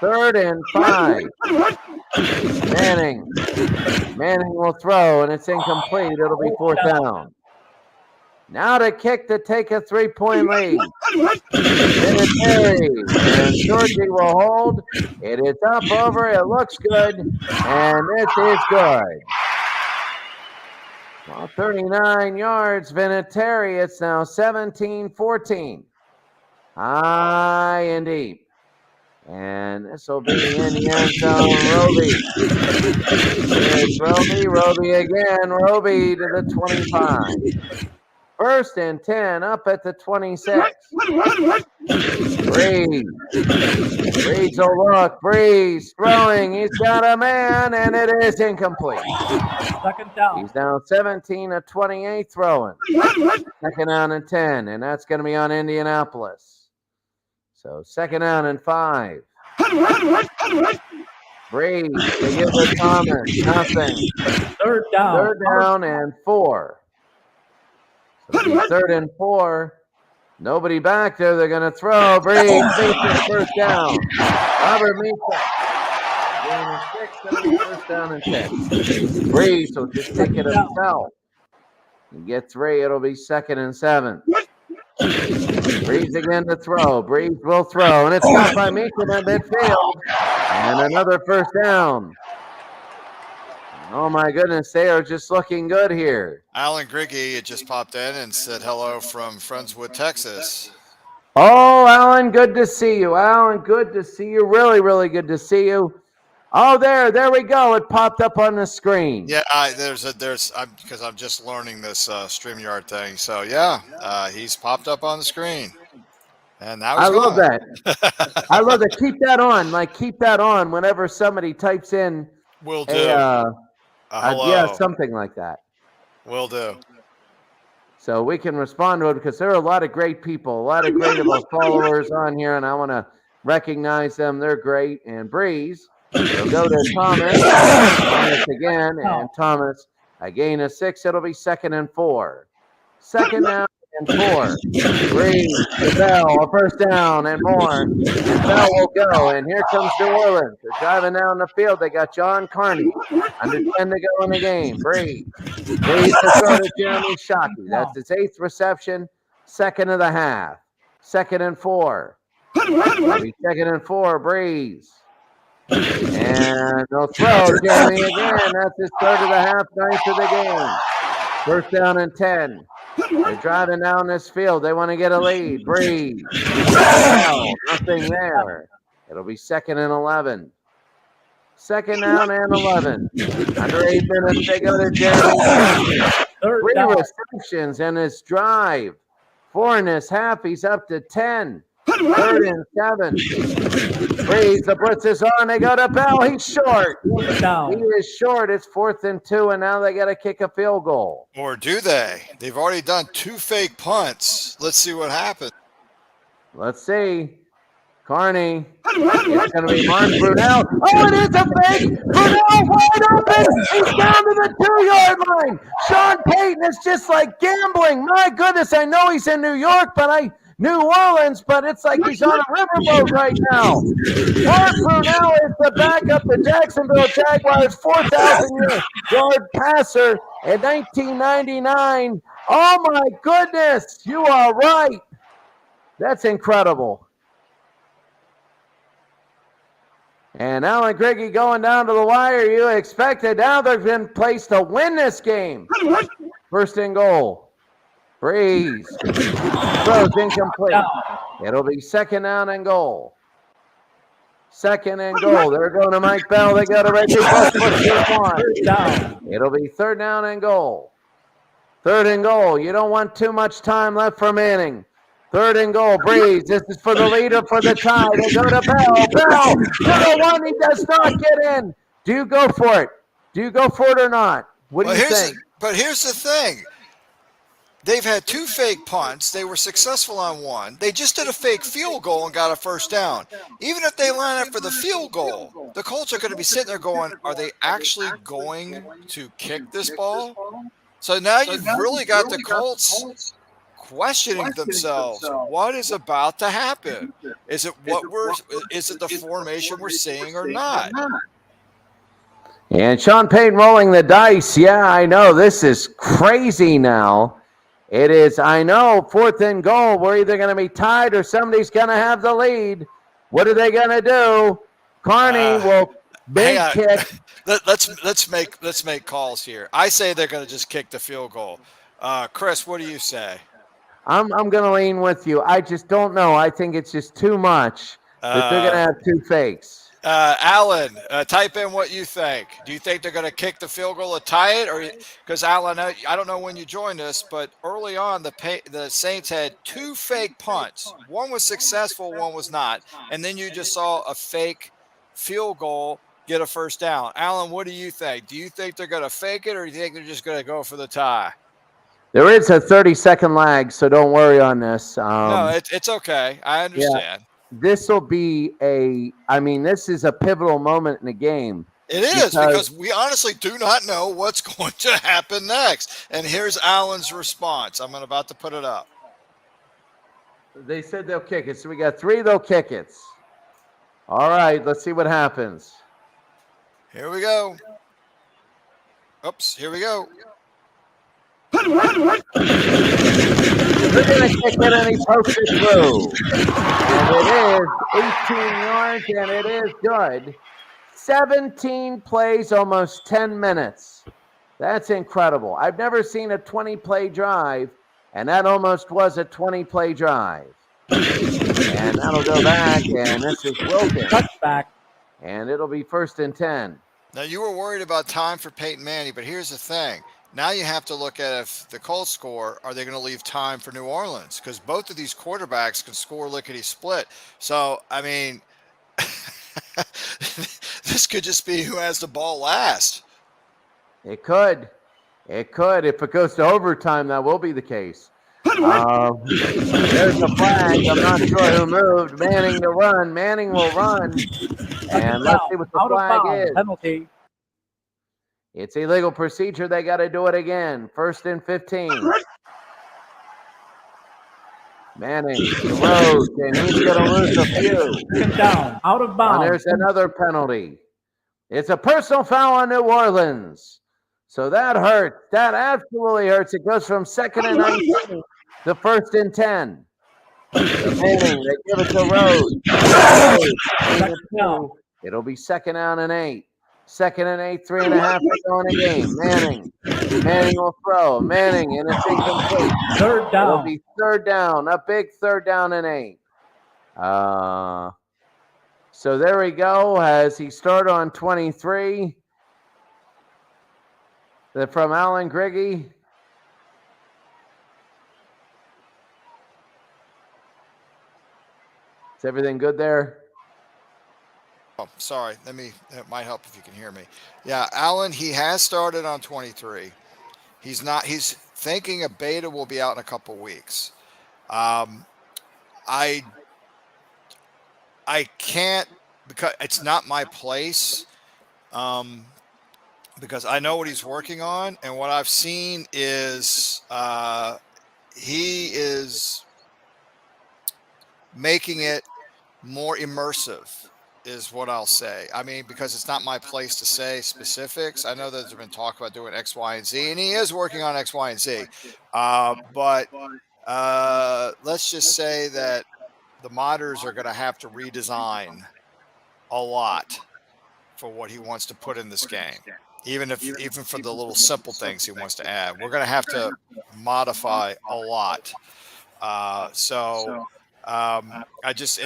3rd and 5. Manning will throw, and it's incomplete. It'll be 4th down. Now to kick to take a 3-point lead. Vinatieri, and Georgie will hold. It is up over. It looks good, and it is good. Well, 39 yards, Vinatieri. It's now 17-14. High and deep. And this will be in the end zone. Roby again. Roby to the 25. 1st and 10 up at the 26. Breeze will look. Breeze throwing. He's got a man, and it is incomplete. Second down. He's now 17 of 28 throwing. 2nd down and 10, and that's going to be on Indianapolis. So 2nd down and 5. Breeze, they give it Thomas. Nothing. Third down. 3rd down and 4. So 3rd and 4. Nobody back there. They're going to throw. Breeze makes it 1st down. Robert Misa. 1st down and 10. Breeze will just take it himself. You get 3. It'll be 2nd and 7. Breeze again to throw. Breeze will throw. And it's caught by Meacham in midfield. And another 1st down. Oh my goodness, they are just looking good here. Alan Griggy had just popped in and said hello from Friendswood, Texas. Oh, Alan, good to see you. Alan, good to see you. Really, really good to see you. Oh, there we go. It popped up on the screen. Yeah, because I'm just learning this StreamYard thing. So yeah, he's popped up on the screen, and now he's I love gone. that. I love that. Keep that on. Like, keep that on whenever somebody types in Will do. hello. Yeah, something like that. Will do. So we can respond to it because there are a lot of great people, a lot of great of our followers on here, and I want to recognize them. They're great. And Breeze, it'll go to Thomas. Thomas again, and Thomas, a gain of 6. It'll be 2nd and 4. 2nd down and 4. Breeze, to Bell, a first down and more. And Bell will go. And here comes New Orleans. They're driving down the field. They got John Carney. Under 10 to go in the game. Breeze. Breeze to throw to Jeremy Shockey. That's his 8th reception. 2nd of the half. 2nd and 4. It'll be 2nd and 4. Breeze. And they'll throw Jeremy again. That's his 3rd of the half, 9th of the game. 1st down and 10. They're driving down this field. They want to get a lead. Breeze. Nothing there. It'll be 2nd and 11. 2nd down and 11. Under 8 minutes, they go to Jeremy. 3 receptions in his drive. 4 in his half. He's up to 10. 3rd and 7. Breeze, the blitz is on. They go to Bell. He's short. He is short. It's 4th and 2, and now they got to kick a field goal. Or do they? They've already done 2 fake punts. Let's see what happens. Let's see. Carney. It's going to be Mark Brunel. Oh, it is a fake. Brunel wide open. He's down to the 2-yard line. Sean Payton is just like gambling. My goodness, I know he's in New York, but New Orleans, but it's like he's on a riverboat right now. Mark Brunel is the backup, the Jacksonville Jaguars' 4,000-yard passer in 1999. Oh, my goodness. You are right. That's incredible. And Alan Griggy going down to the wire. You expected. Now they've been placed to win this game. 1st and goal. Breeze. Throws incomplete. It'll be 2nd down and goal. 2nd and goal. They're going to Mike Bell. They got a Reggie Bush. It'll be 3rd down and goal. 3rd and goal. You don't want too much time left for Manning. 3rd and goal. Breeze. This is for the leader for the tie. They go to Bell. Bell to the 1. He does not get in. Do you go for it? Do you go for it or not? What do you think? But here's the thing. They've had 2 fake punts. They were successful on 1. They just did a fake field goal and got a 1st down. Even if they line up for the field goal, the Colts are going to be sitting there going, are they actually going to kick this ball? So now you've really got the Colts questioning themselves. What is about to happen? Is it the formation we're seeing or not? And Sean Payton rolling the dice. Yeah, I know. This is crazy now. It is, I know, 4th and goal. We're either going to be tied or somebody's going to have the lead. What are they going to do? Carney will big kick. Let's make calls here. I say they're going to just kick the field goal. Chris, what do you say? I'm going to lean with you. I just don't know. I think it's just too much that they're going to have 2 fakes. Alan, type in what you think. Do you think they're going to kick the field goal or tie it? Or because Alan, I don't know when you joined us, but early on the Saints had 2 fake punts. One was successful, one was not, and then you just saw a fake field goal get a 1st down. Alan, what do you think? Do you think they're going to fake it, or do you think they're just going to go for the tie? There is a 30-second lag, so don't worry on this. No, it's okay. I understand. Yeah. This will be this is a pivotal moment in the game. It is because we honestly do not know what's going to happen next. And here's Alan's response. I'm about to put it up. They said they'll kick it. So we got 3, they'll kick it. All right, let's see what happens. Here we go. Oops, here we go. They're going to kick it and he pokes it through. And it is 18 yards and it is good. 17 plays, almost 10 minutes. That's incredible. I've never seen a 20-play drive, and that almost was a 20-play drive. And that'll go back, and this is Wilkins. Touchback. And it'll be 1st and 10. Now, you were worried about time for Peyton Manning, but here's the thing. Now you have to look at if the Colts score, are they going to leave time for New Orleans? Because both of these quarterbacks can score lickety-split. So, I mean, this could just be who has the ball last. It could. It could. If it goes to overtime, that will be the case. There's the flag. I'm not sure who moved. Manning to run. Manning will run. And let's see what the flag is. Penalty. It's illegal procedure. They got to do it again. 1st and 15. Manning, the road, and he's going to lose a few. Second down. Out of bounds. And there's another penalty. It's a personal foul on New Orleans. So that hurts. That absolutely hurts. It goes from 2nd and 19 to 1st and 10. Manning, they give it to Rhodes. It'll be 2nd down and 8. 2nd and 8, 3.5 to go in the game. Manning will throw. Manning, and it's incomplete. Third down. It'll be 3rd down. A big 3rd down and 8. So there we go. As he started on 23. From Alan Griggy. Is everything good there? Oh, sorry. That might help if you can hear me. Yeah, Alan, he has started on 23. He's thinking a beta will be out in a couple weeks. I can't, because it's not my place. Because I know what he's working on, and what I've seen is he is making it more immersive, is what I'll say. I mean, because it's not my place to say specifics. I know that there's been talk about doing X, Y, and Z, and he is working on X, Y, and Z. But let's just say that the modders are going to have to redesign a lot for what he wants to put in this game. Even for the little simple things he wants to add, we're going to have to modify a lot. I just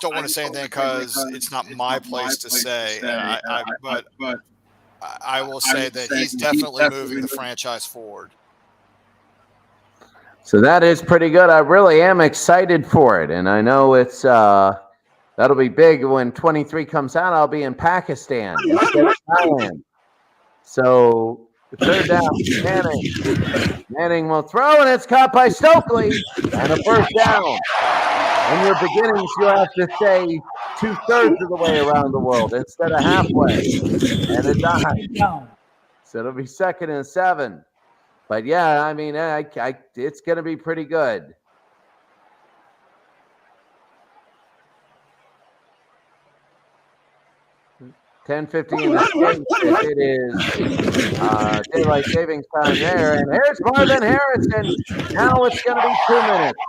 don't want to say anything because it's not my place to say. But I will say that he's definitely moving the franchise forward. So that is pretty good. I really am excited for it, and I know it's that'll be big when 23 comes out. I'll be in Pakistan instead of Thailand. So the 3rd down, Manning will throw, and it's caught by Stokely, and a 1st down. In your beginnings, you have to say 2/3 of the way around the world instead of halfway, and it died. So it'll be 2nd and 7. But yeah, I mean, it's going to be pretty good. $10:50 in the States. It is daylight savings time there. And here's Marvin Harrison. Now it's going to be 2 minutes.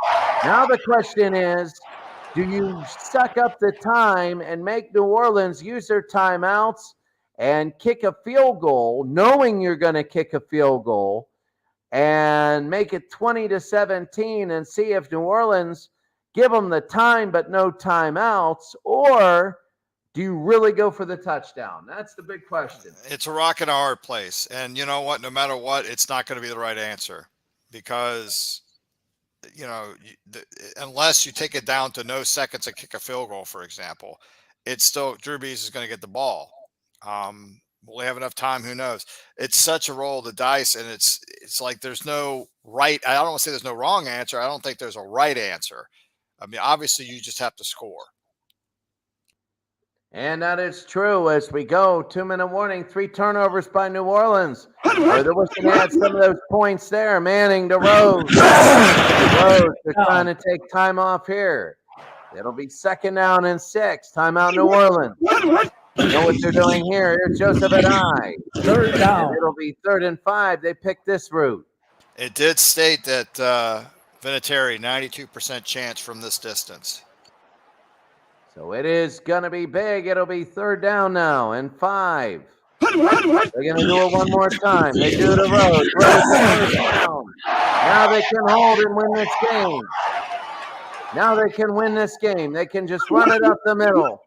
Now the question is, do you suck up the time and make New Orleans use their timeouts and kick a field goal, knowing you're going to kick a field goal, and make it 20-17 and see if New Orleans give them the time but no timeouts, or do you really go for the touchdown? That's the big question. It's a rock and a hard place. And you know what? No matter what, it's not going to be the right answer because, unless you take it down to no seconds and kick a field goal, for example, it's still Drew Brees is going to get the ball. Will he have enough time? Who knows? It's such a roll of the dice, and it's like there's no right. I don't want to say there's no wrong answer. I don't think there's a right answer. I mean, obviously, you just have to score. And that is true as we go. 2-minute warning, 3 turnovers by New Orleans. They're looking to add some of those points there. Manning to Rhodes. Rhodes, they're trying to take time off here. It'll be 2nd down and 6. Timeout New Orleans. You know what they're doing here. Here's Joseph and I. 3rd down. And it'll be 3rd and 5. They picked this route. It did state that Vinatieri, 92% chance from this distance. So it is going to be big. It'll be third down now and 5. They're going to do it one more time. They do the road. Road first down. Now they can hold and win this game. Now they can win this game. They can just run it up the middle.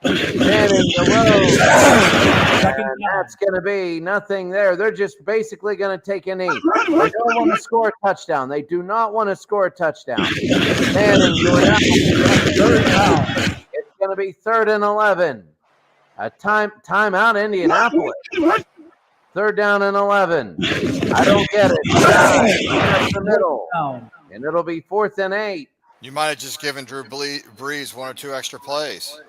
Manning the road. And that's going to be nothing there. They're just basically going to take a knee. They don't want to score a touchdown. They do not want to score a touchdown. Manning doing that. Third down. It's going to be 3rd and 11. A timeout, Indianapolis. 3rd down and 11. I don't get it. That's the middle. And it'll be 4th and 8. You might have just given Drew Brees 1 or 2 extra plays.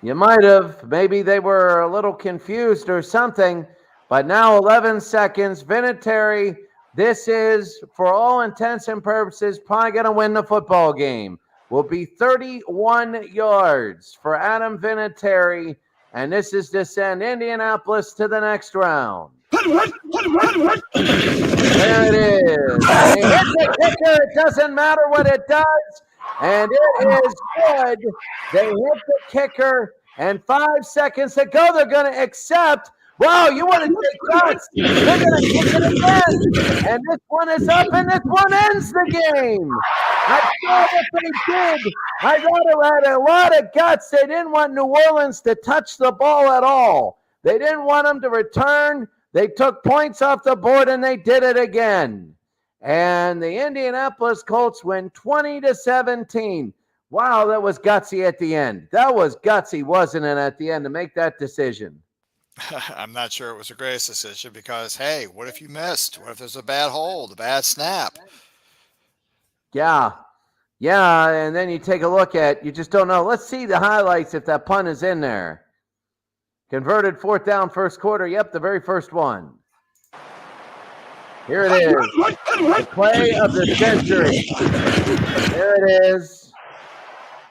You might have. Maybe they were a little confused or something. But now 11 seconds. Vinatieri, this is, for all intents and purposes, probably going to win the football game. Will be 31 yards for Adam Vinatieri. And this is to send Indianapolis to the next round. There it is. They hit the kicker. It doesn't matter what it does. And it is good. They hit the kicker. And 5 seconds to go. They're going to accept. Wow, you want to take shots. They're going to kick it again. And this one is up, and this one ends the game. I saw what they did. I thought it had a lot of guts. They didn't want New Orleans to touch the ball at all. They didn't want them to return. They took points off the board, and they did it again. And the Indianapolis Colts win 20-17. Wow, that was gutsy at the end. That was gutsy, wasn't it, at the end to make that decision? I'm not sure it was the greatest decision because, hey, what if you missed? What if there's a bad hold, a bad snap? Yeah, and then you take a look at, you just don't know. Let's see the highlights if that punt is in there. Converted 4th down, 1st quarter. Yep, the very first one. Here it is. The play of the century. There it is.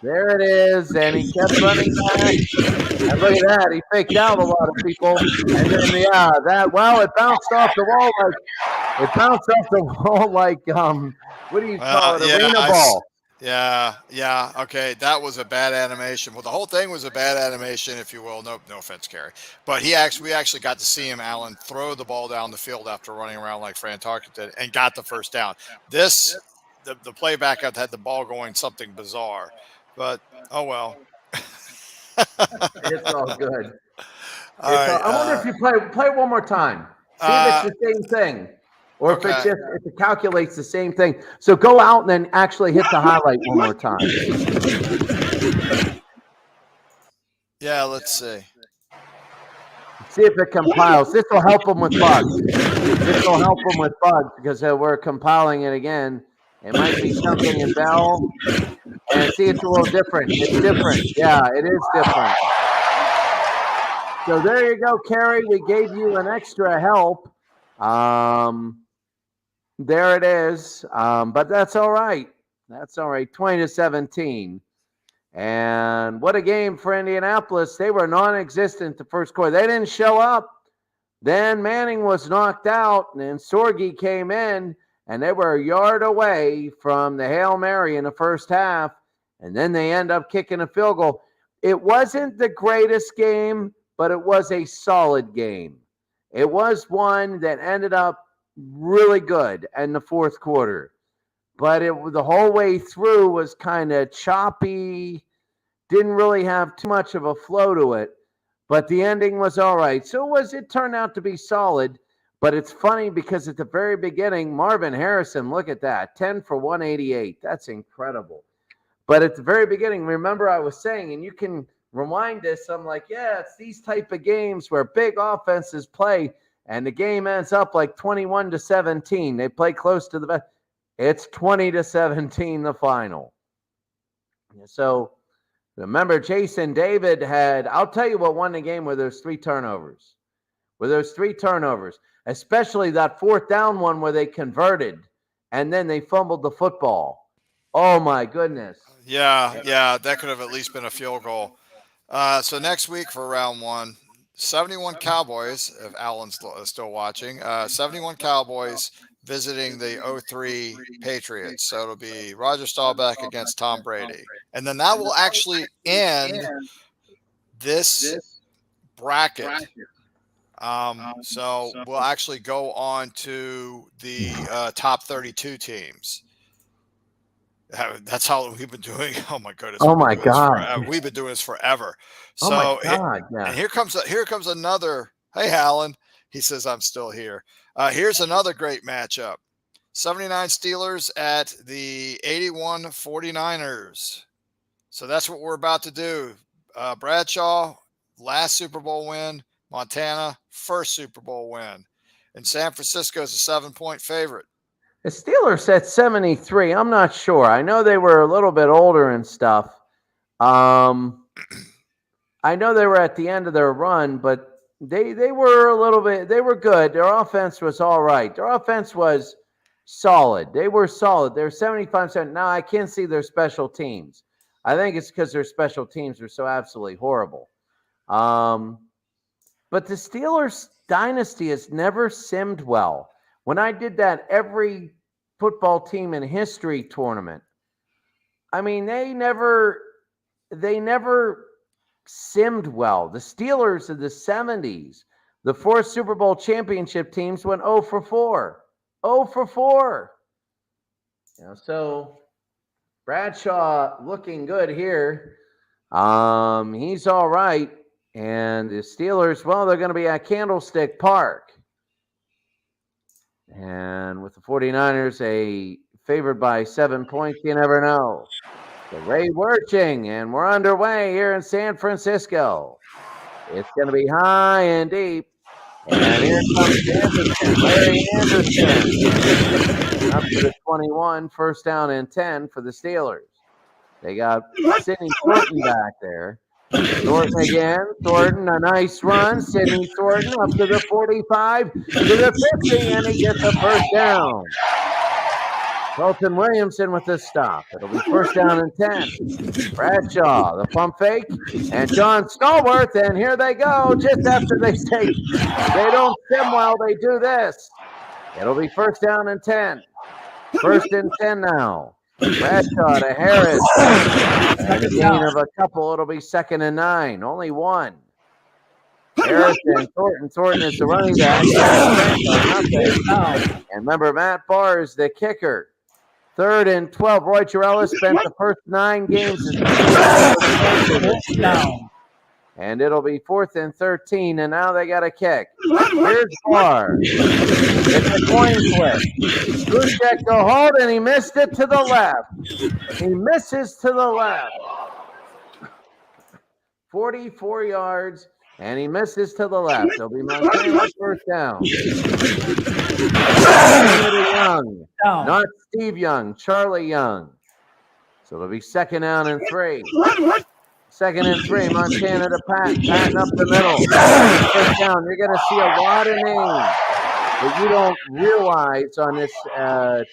There it is, and he kept running back. And look at that, he faked out a lot of people. And then, it bounced off the wall like, what do you call it, arena ball. Yeah. Okay, that was a bad animation. Well, the whole thing was a bad animation, if you will. No offense, Kerry. But we actually got to see him, Alan, throw the ball down the field after running around like Fran Tarkin did and got the first down. The playback had the ball going something bizarre. But, oh well. It's all good. I wonder if you play it one more time. See if it's the same thing. Or if it calculates the same thing. So go out and then actually hit the highlight one more time. Yeah, let's see. See if it compiles. This will help them with bugs. Because we're compiling it again. It might be something in Bell. And see, it's a little different. It's different. Yeah, it is different. So there you go, Kerry. We gave you an extra help. There it is. But that's all right. 20-17. And what a game for Indianapolis. They were non-existent the first quarter. They didn't show up. Then Manning was knocked out, and then Sorgi came in, and they were a yard away from the Hail Mary in the first half. And then they end up kicking a field goal. It wasn't the greatest game, but it was a solid game. It was one that ended up really good in the fourth quarter. But the whole way through was kind of choppy, didn't really have too much of a flow to it. But the ending was all right. So it turned out to be solid. But it's funny because at the very beginning, Marvin Harrison, look at that, 10 for 188. That's incredible. But at the very beginning, remember I was saying, and you can rewind this, I'm like, yeah, it's these type of games where big offenses play, and the game ends up like 21-17. They play close to the best. It's 20-17, the final. So remember, Jason David I'll tell you what won the game where there's 3 turnovers. Especially that 4th down one where they converted, and then they fumbled the football. Oh, my goodness. Yeah, that could have at least been a field goal. So next week for round 1, 71 Cowboys, if Alan's still watching, 71 Cowboys visiting the 03 Patriots. So it'll be Roger Staubach against Tom Brady. And then that will actually end this bracket. So we'll actually go on to the top 32 teams. That's how we've been doing. Oh my goodness! Oh my God! We've been doing this forever. So, oh my God! Yeah. And here comes another. Hey, Alan. He says I'm still here. Here's another great matchup: 79 Steelers at the 81 49ers. So that's what we're about to do. Bradshaw, last Super Bowl win. Montana, first Super Bowl win. And San Francisco is a 7-point favorite. The Steelers at 73. I'm not sure. I know they were a little bit older and stuff. I know they were at the end of their run, but they were a little bit. They were good. Their offense was all right. Their offense was solid. They were solid. They're 75%. Now I can't see their special teams. I think it's because their special teams are so absolutely horrible. But the Steelers dynasty has never simmed well. When I did that every football team in history tournament, I mean, they never simmed well. The Steelers of the 70s, the 4 Super Bowl championship teams went 0 for 4. 0 for 4. So Bradshaw looking good here. He's all right. And the Steelers, well, they're going to be at Candlestick Park. And with the 49ers, favored by 7 points, you never know. So Ray Werching, and we're underway here in San Francisco. It's going to be high and deep. And here comes Anderson, Larry Anderson. Up to the 21, first down and 10 for the Steelers. They got Sidney Thornton back there. Thornton again. Thornton, a nice run. Sidney Thornton up to the 45, to the 50, and he gets a first down. Colton Williamson with the stop. It'll be first down and 10. Bradshaw, the pump fake, and John Stallworth, and here they go. Just after they say they don't sim well, they do this. It'll be first down and 10. First and 10 now. Bradshaw to Harris. And a gain of a couple. It'll be second and 9. Only one. Harris and Thornton. Thornton is the running back. And remember, Matt Barr is the kicker. Third and 12. Roy Chirella spent the first 9 games. And it'll be 4th and 13. And now they got a kick. Here's Barr. It's a coin flip. Gushek to hold, and he missed it to the left. He misses to the left. 44 yards, and he misses to the left. It'll be Montana first down. Young, not Steve Young, Charlie Young. So it'll be second down and 3. Second and 3, Montana to Patton up the middle. First down. You're going to see a lot of names that you don't realize on this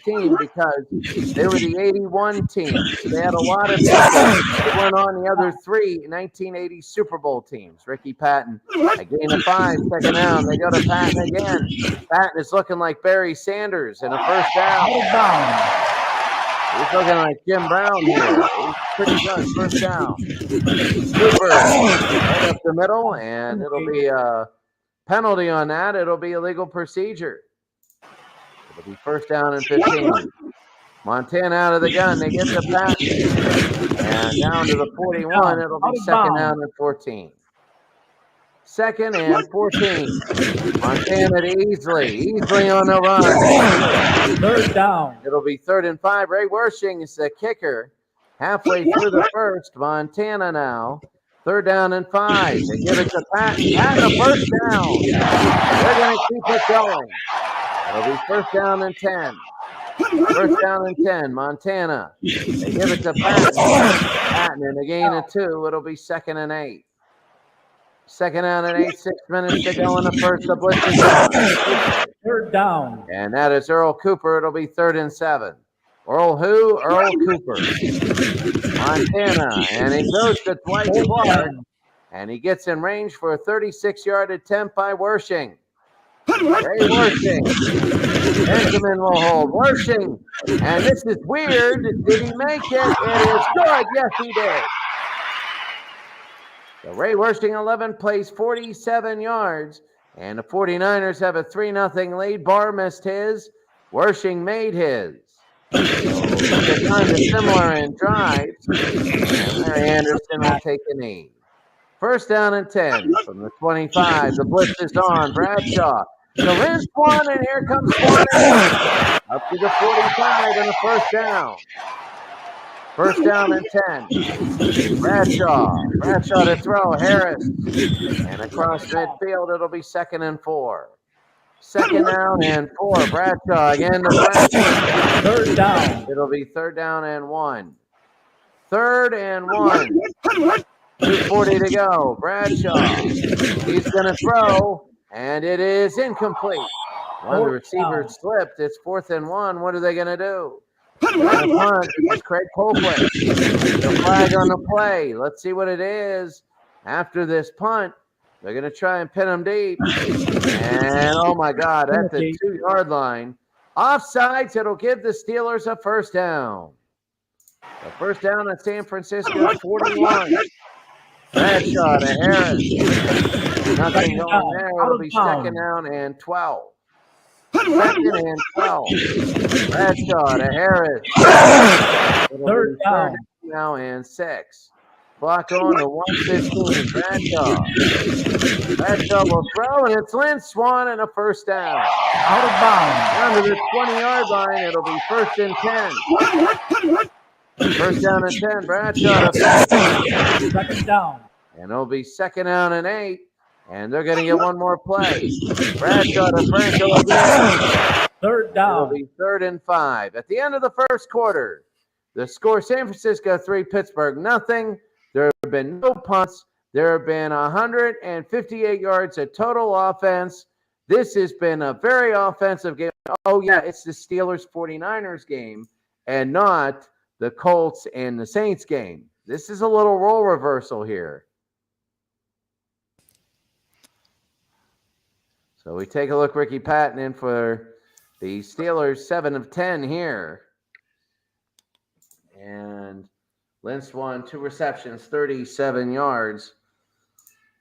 team because they were the 81 team. They had a lot of people that went on the other 3 1980 Super Bowl teams. Ricky Patton, a gain of 5, second down. They go to Patton again. Patton is looking like Barry Sanders in a first down. He's looking like Jim Brown here. He's pretty good. First down. Cooper right up the middle, and it'll be a penalty on that. It'll be illegal procedure. It'll be first down and 15. Montana out of the gun. They get the pass. And down to the 41. It'll be second down and 14. Second and 14. Montana to Easley. Easley on the run. Third down. It'll be 3rd and 5. Ray Werching is the kicker. Halfway through the first. Montana now. 3rd down and 5. They give it to Patton. Patton a first down. They're going to keep it going. It'll be first down and 10. First down and 10. Montana. They give it to Patton. Patton in a gain of 2. It'll be second and 8. Second down and 8, 6 minutes to go in the first. The blitz is down. Third down. And that is Earl Cooper. It'll be 3rd and 7. Earl who? Earl Cooper. Montana. And he goes to Dwight Clark. And he gets in range for a 36-yard attempt by Werching. Ray Wershing. Benjamin will hold. Wershing. And this is weird. Did he make it? It is good. Yes, he did. So Ray Wershing, 11 plays 47 yards. And the 49ers have a 3-0 lead. Barr missed his. Wershing made his. So they're kind of similar in drives. And Larry Anderson will take a knee. First down and 10 from the 25. The blitz is on. Bradshaw. So Lynch one, and here comes Swan. Up to the 45 and a first down. First down and 10. Bradshaw. Bradshaw to throw. Harris. And across midfield, it'll be 2nd and 4. 2nd down and 4. Bradshaw again to Bradshaw. Third down. It'll be 3rd down and 1. 3rd and 1. 2:40 to go. Bradshaw. He's going to throw, and it is incomplete. One of the receivers slipped. It's 4th and 1. What are they going to do? And a punt. It's Craig Colquitt. The flag on the play. Let's see what it is. After this punt, they're going to try and pin him deep. And, oh, my God, at the 2-yard line. Offsides, it'll give the Steelers a first down. The first down at San Francisco, 41. Bradshaw to Harris. Nothing going there. It'll be 2nd down and 12. 2nd and 12. Bradshaw to Harris. Third down. Now and 6. Clock on to 1:15. Bradshaw. Bradshaw will throw, and it's Lynn Swan and a first down. Out of bounds. Down to the 20-yard line. It'll be 1st and 10. First down and 10. Bradshaw to 2nd down. And it'll be 2nd down and 8. And they're going to get one more play. Bradshaw to Franco again. Third It'll down. be 3rd and 5. At the end of the first quarter, the score: San Francisco 3, Pittsburgh nothing. There have been no punts. There have been 158 yards of total offense. This has been a very offensive game. Oh, yeah, it's the Steelers-49ers game and not the Colts and the Saints game. This is a little role reversal here. So we take a look. Ricky Patton in for the Steelers, 7 of 10 here. And Lynn Swan, 2 receptions, 37 yards.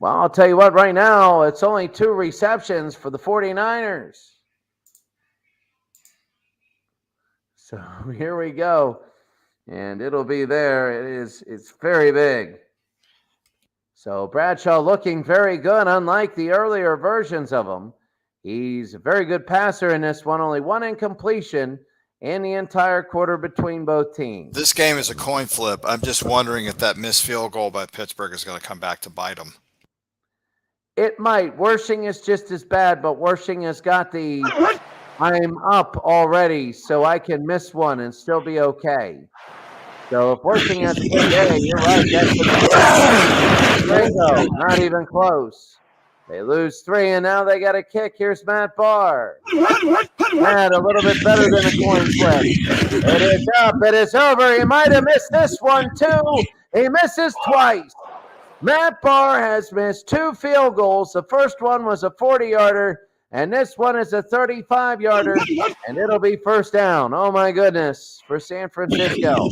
Well, I'll tell you what, right now, it's only 2 receptions for the 49ers. So here we go. And it'll be there. It's very big. So Bradshaw looking very good, unlike the earlier versions of him. He's a very good passer in this one. Only 1 incompletion in the entire quarter between both teams. This game is a coin flip. I'm just wondering if that missed field goal by Pittsburgh is going to come back to bite them. It might. Wershing is just as bad, but Wershing has got the I'm up already, so I can miss one and still be okay. So if Wershing has a good day, you're right. That's Franco, not even close. They lose 3, and now they got a kick. Here's Matt Barr. Matt, a little bit better than a coin flip. It is up. It is over. He might have missed this one, too. He misses twice. Matt Barr has missed 2 field goals. The first one was a 40-yarder, and this one is a 35-yarder, and it'll be first down. Oh, my goodness, for San Francisco.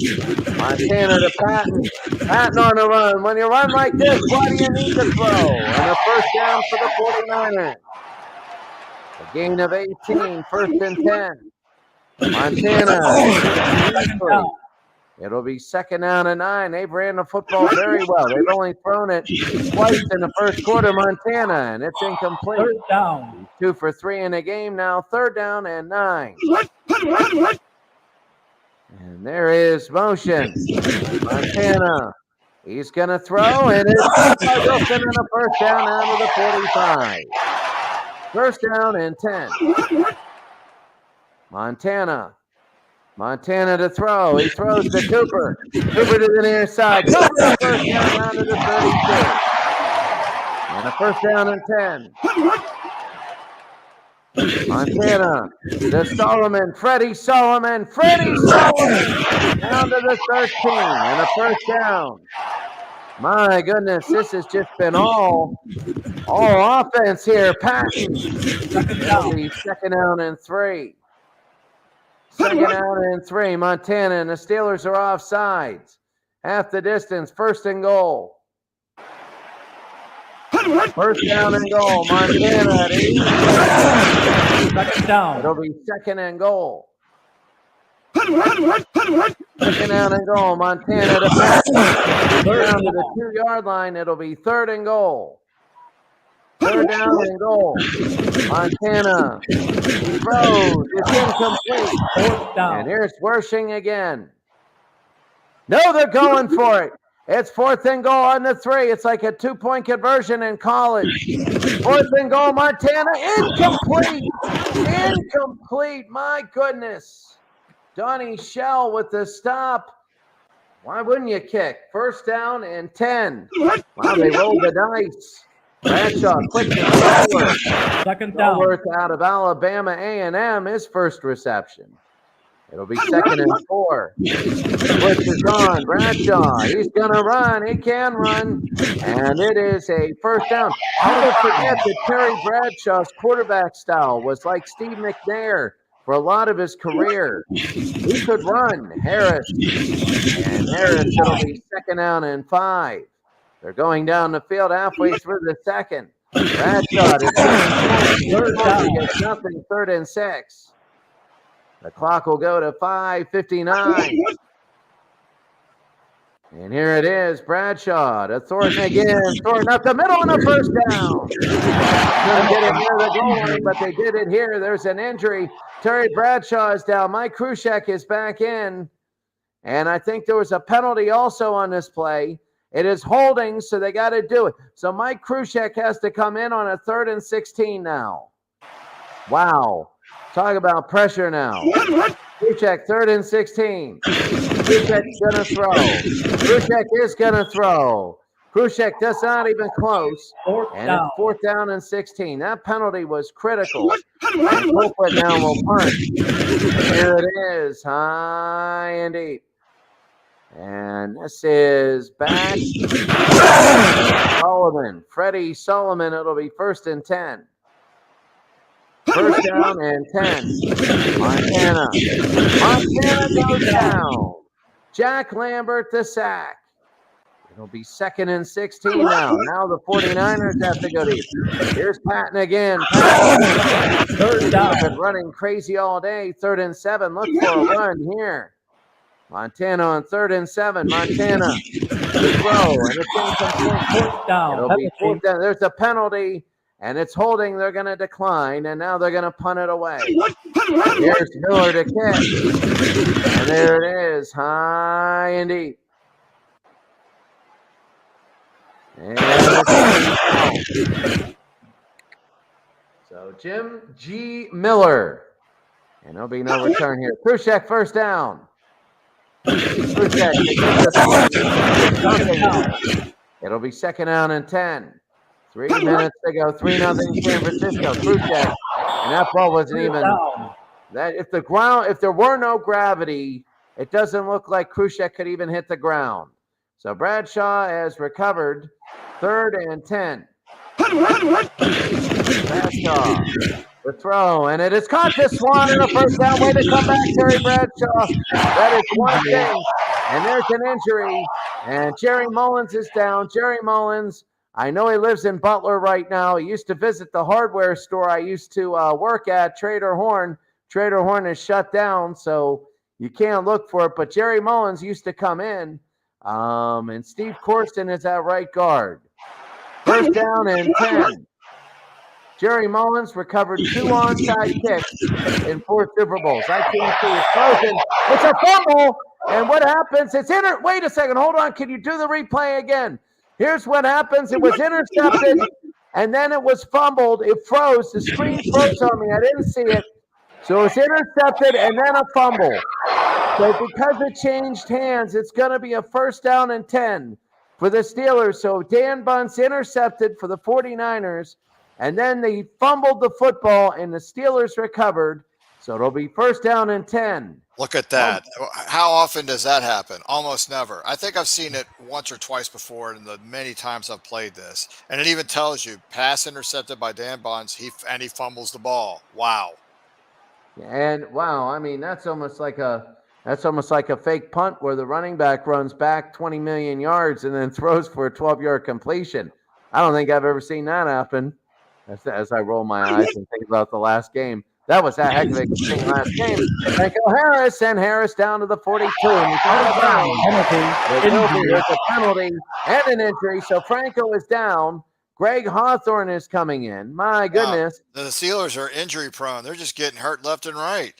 Montana to Patton. Patton on the run. When you run like this, why do you need to throw? And a first down for the 49ers. A gain of 18, 1st and 10. Montana. It'll be 2nd down and 9. They've ran the football very well. They've only thrown it twice in the first quarter, Montana, and it's incomplete. Third down. 2 for 3 in the game now. 3rd down and 9. And there is motion. Montana. He's going to throw, and it's Wilson and a first down out of the 45. First down and 10. Montana. Montana to throw. He throws to Cooper. Cooper to the near side. Cooper first down out of the 32. And a first down and 10. Montana to Solomon. Freddie Solomon. Freddie Solomon down to the 13. And a first down. My goodness, this has just been all offense here. Patton. It'll be second down and 3. Second down and 3. Montana and the Steelers are offsides. Half the distance. First and goal. First down and goal. Montana at 8. Second down. It'll be second and goal. Second down and goal. Montana to pass. Down to the 2-yard line. It'll be third and goal. Third down and goal. Montana. He throws. It's incomplete. Fourth down. And here's Wershing again. No, they're going for it. It's fourth and goal on the 3. It's like a 2-point conversion in college. Fourth and goal, Montana. Incomplete. Incomplete. My goodness. Donnie Shell with the stop. Why wouldn't you kick? First down and 10. Wow, they rolled the dice. Bradshaw, quick and forward. Second down. Stallworth out of Alabama A&M, his first reception. It'll be second and 4. Blitz is on. Bradshaw, he's going to run. He can run. And it is a first down. How to forget that Terry Bradshaw's quarterback style was like Steve McNair for a lot of his career. He could run. Harris. And Harris, it'll be second down and 5. They're going down the field halfway through the second. Bradshaw is third down. Gets nothing, third and 6. The clock will go to 5:59. And here it is, Bradshaw to Thornton again. Thornton up the middle and a first down. Couldn't get it near the goal line, but they did it here. There's an injury. Terry Bradshaw is down. Mike Krushek is back in. And I think there was a penalty also on this play. It is holding, so they got to do it. So Mike Krushek has to come in on a 3rd and 16 now. Wow. Talk about pressure now. Krushek, 3rd and 16. Krushek's going to throw. Krushek is going to throw. Krushek does not even close. And it's 4th down and 16. That penalty was critical. And Colquitt now will punt. Here it is, high and deep. And this is back. Sullivan. Freddie Solomon. It'll be 1st and 10. First down and 10. Montana. Montana goes down. Jack Lambert the sack. It'll be 2nd and 16 now. Now the 49ers have to go deep. Here's Patton again. Patton. Third down. Been running crazy all day. 3rd and 7. Look for a run here. Montana on 3rd and 7. Montana. The throw. And it's incomplete. Fourth down. It'll be 4th down. There's a penalty. And it's holding. They're going to decline. And now they're going to punt it away. Here's Miller to kick. And there it is. High and deep. And so Jim G. Miller. And there'll be no return here. Krushek, first down. Krushek. It'll be 2nd down and 10. 3 minutes to go. 3-0 San Francisco. Krushek. And that ball wasn't even that. If there were no gravity, it doesn't look like Krushek could even hit the ground. So Bradshaw has recovered. 3rd and 10. Bradshaw. The throw, and it is caught this one in a first down. Way to come back, Terry Bradshaw. That is one thing. And there's an injury. And Jerry Mullins is down. Jerry Mullins, I know he lives in Butler right now. He used to visit the hardware store I used to work at, Trader Horn. Trader Horn is shut down, so you can't look for it. But Jerry Mullins used to come in. And Steve Corson is at right guard. First down and 10. Jerry Mullins recovered 2 onside kicks in 4 Super Bowls. I can't see it. Frozen. It's a fumble. And what happens? It's wait a second. Hold on. Can you do the replay again? Here's what happens. It was intercepted, and then it was fumbled. It froze. The screen froze on me. I didn't see it. So it was intercepted and then a fumble. So because it changed hands, it's going to be a 1st down and 10 for the Steelers. So Dan Bunce intercepted for the 49ers, and then they fumbled the football, and the Steelers recovered. So it'll be first down and 10. Look at that. How often does that happen? Almost never. I think I've seen it once or twice before in the many times I've played this. And it even tells you pass intercepted by Dan Bonds, he fumbles the ball. Wow. And wow, I mean that's almost like a fake punt where the running back runs back 20 million yards and then throws for a 12-yard completion. I don't think I've ever seen that happen. As I roll my eyes and think about the last game. That was a heck of a game last game. Franco Harris and Harris down to the 42. There's a penalty and an injury. So Franco is down. Greg Hawthorne is coming in. My goodness. Wow. The Steelers are injury prone. They're just getting hurt left and right.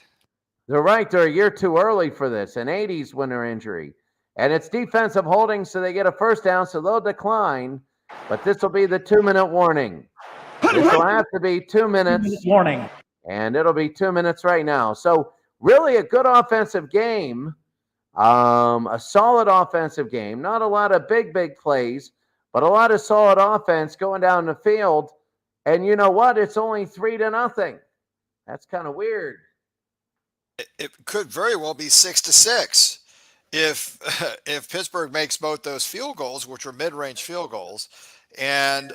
They're right. They're a year too early for this. An 80s winter injury. And it's defensive holding, so they get a first down, so they'll decline. But this will be the 2-minute warning. This will have to be 2 minutes. 2-minute warning. And it'll be 2 minutes right now. So really a good offensive game, a solid offensive game. Not a lot of big plays, but a lot of solid offense going down the field. And you know what? It's only 3-0. That's kind of weird. It could very well be 6-6 if Pittsburgh makes both those field goals, which were mid-range field goals. And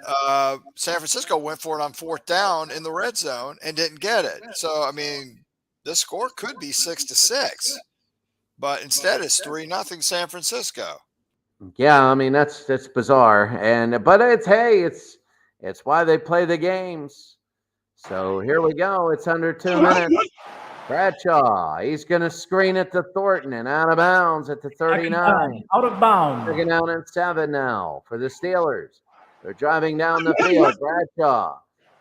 San Francisco went for it on 4th down in the red zone and didn't get it. So, I mean, this score could be 6-6, but instead it's 3-0 San Francisco. Yeah, I mean that's bizarre, but it's why they play the games. So here we go. It's under 2 minutes. Bradshaw, he's going to screen it to Thornton and out of bounds at the 39. Out of bounds. Second down and 7 now for the Steelers. They're driving down the field.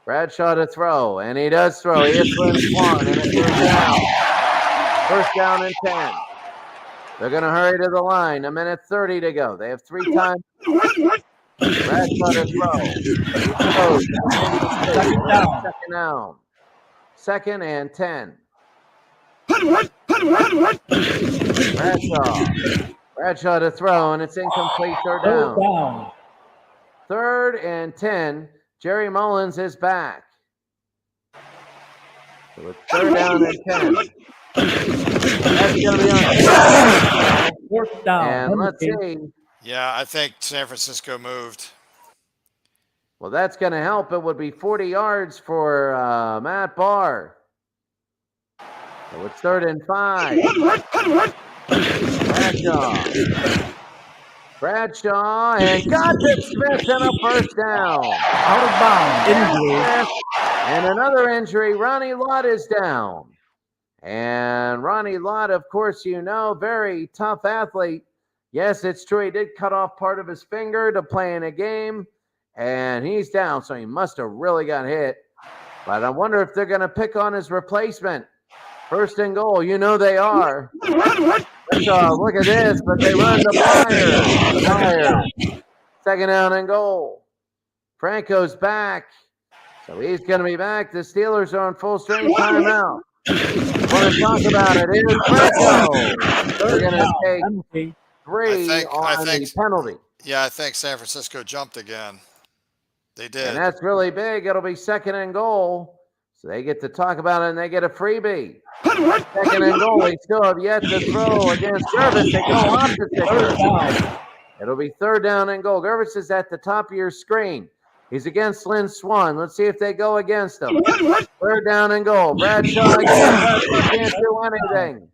Bradshaw to throw, and he does throw. He hits Lynn Swan, and it's first down and 10. They're going to hurry to the line. 1:30 to go. They have 3 times. Bradshaw to throw. Second down. 2nd and 10. Bradshaw to throw, and it's incomplete. 3rd down. 3rd and 10. Jerry Mullins is back. So it's 3rd down and 10. That's going to be on 4th down. And let's see. Yeah, I think San Francisco moved. Well, that's going to help. It would be 40 yards for Matt Barr. So it's 3rd and 5. Bradshaw and got to Smith and a first down. Out of bounds. Injury. And another injury. Ronnie Lott is down. And Ronnie Lott, of course, very tough athlete. Yes, it's true. He did cut off part of his finger to play in a game. And he's down, so he must have really got hit. But I wonder if they're going to pick on his replacement. 1st and goal. They are. Look at this, but they run the fire. 2nd down and goal. Franco's back. So he's going to be back. The Steelers are on full strength timeout. Want to talk about it? Here's Franco. They're going to take 3 on the penalty. Yeah, I think San Francisco jumped again. They did. And that's really big. It'll be 2nd and goal. So they get to talk about it, and they get a freebie. 2nd and goal. They still have yet to throw against Gervis. They go opposite Gervis. It'll be 3rd down and goal. Gervis is at the top of your screen. He's against Lynn Swan. Let's see if they go against him. 3rd down and goal. Bradshaw again. Can't do anything.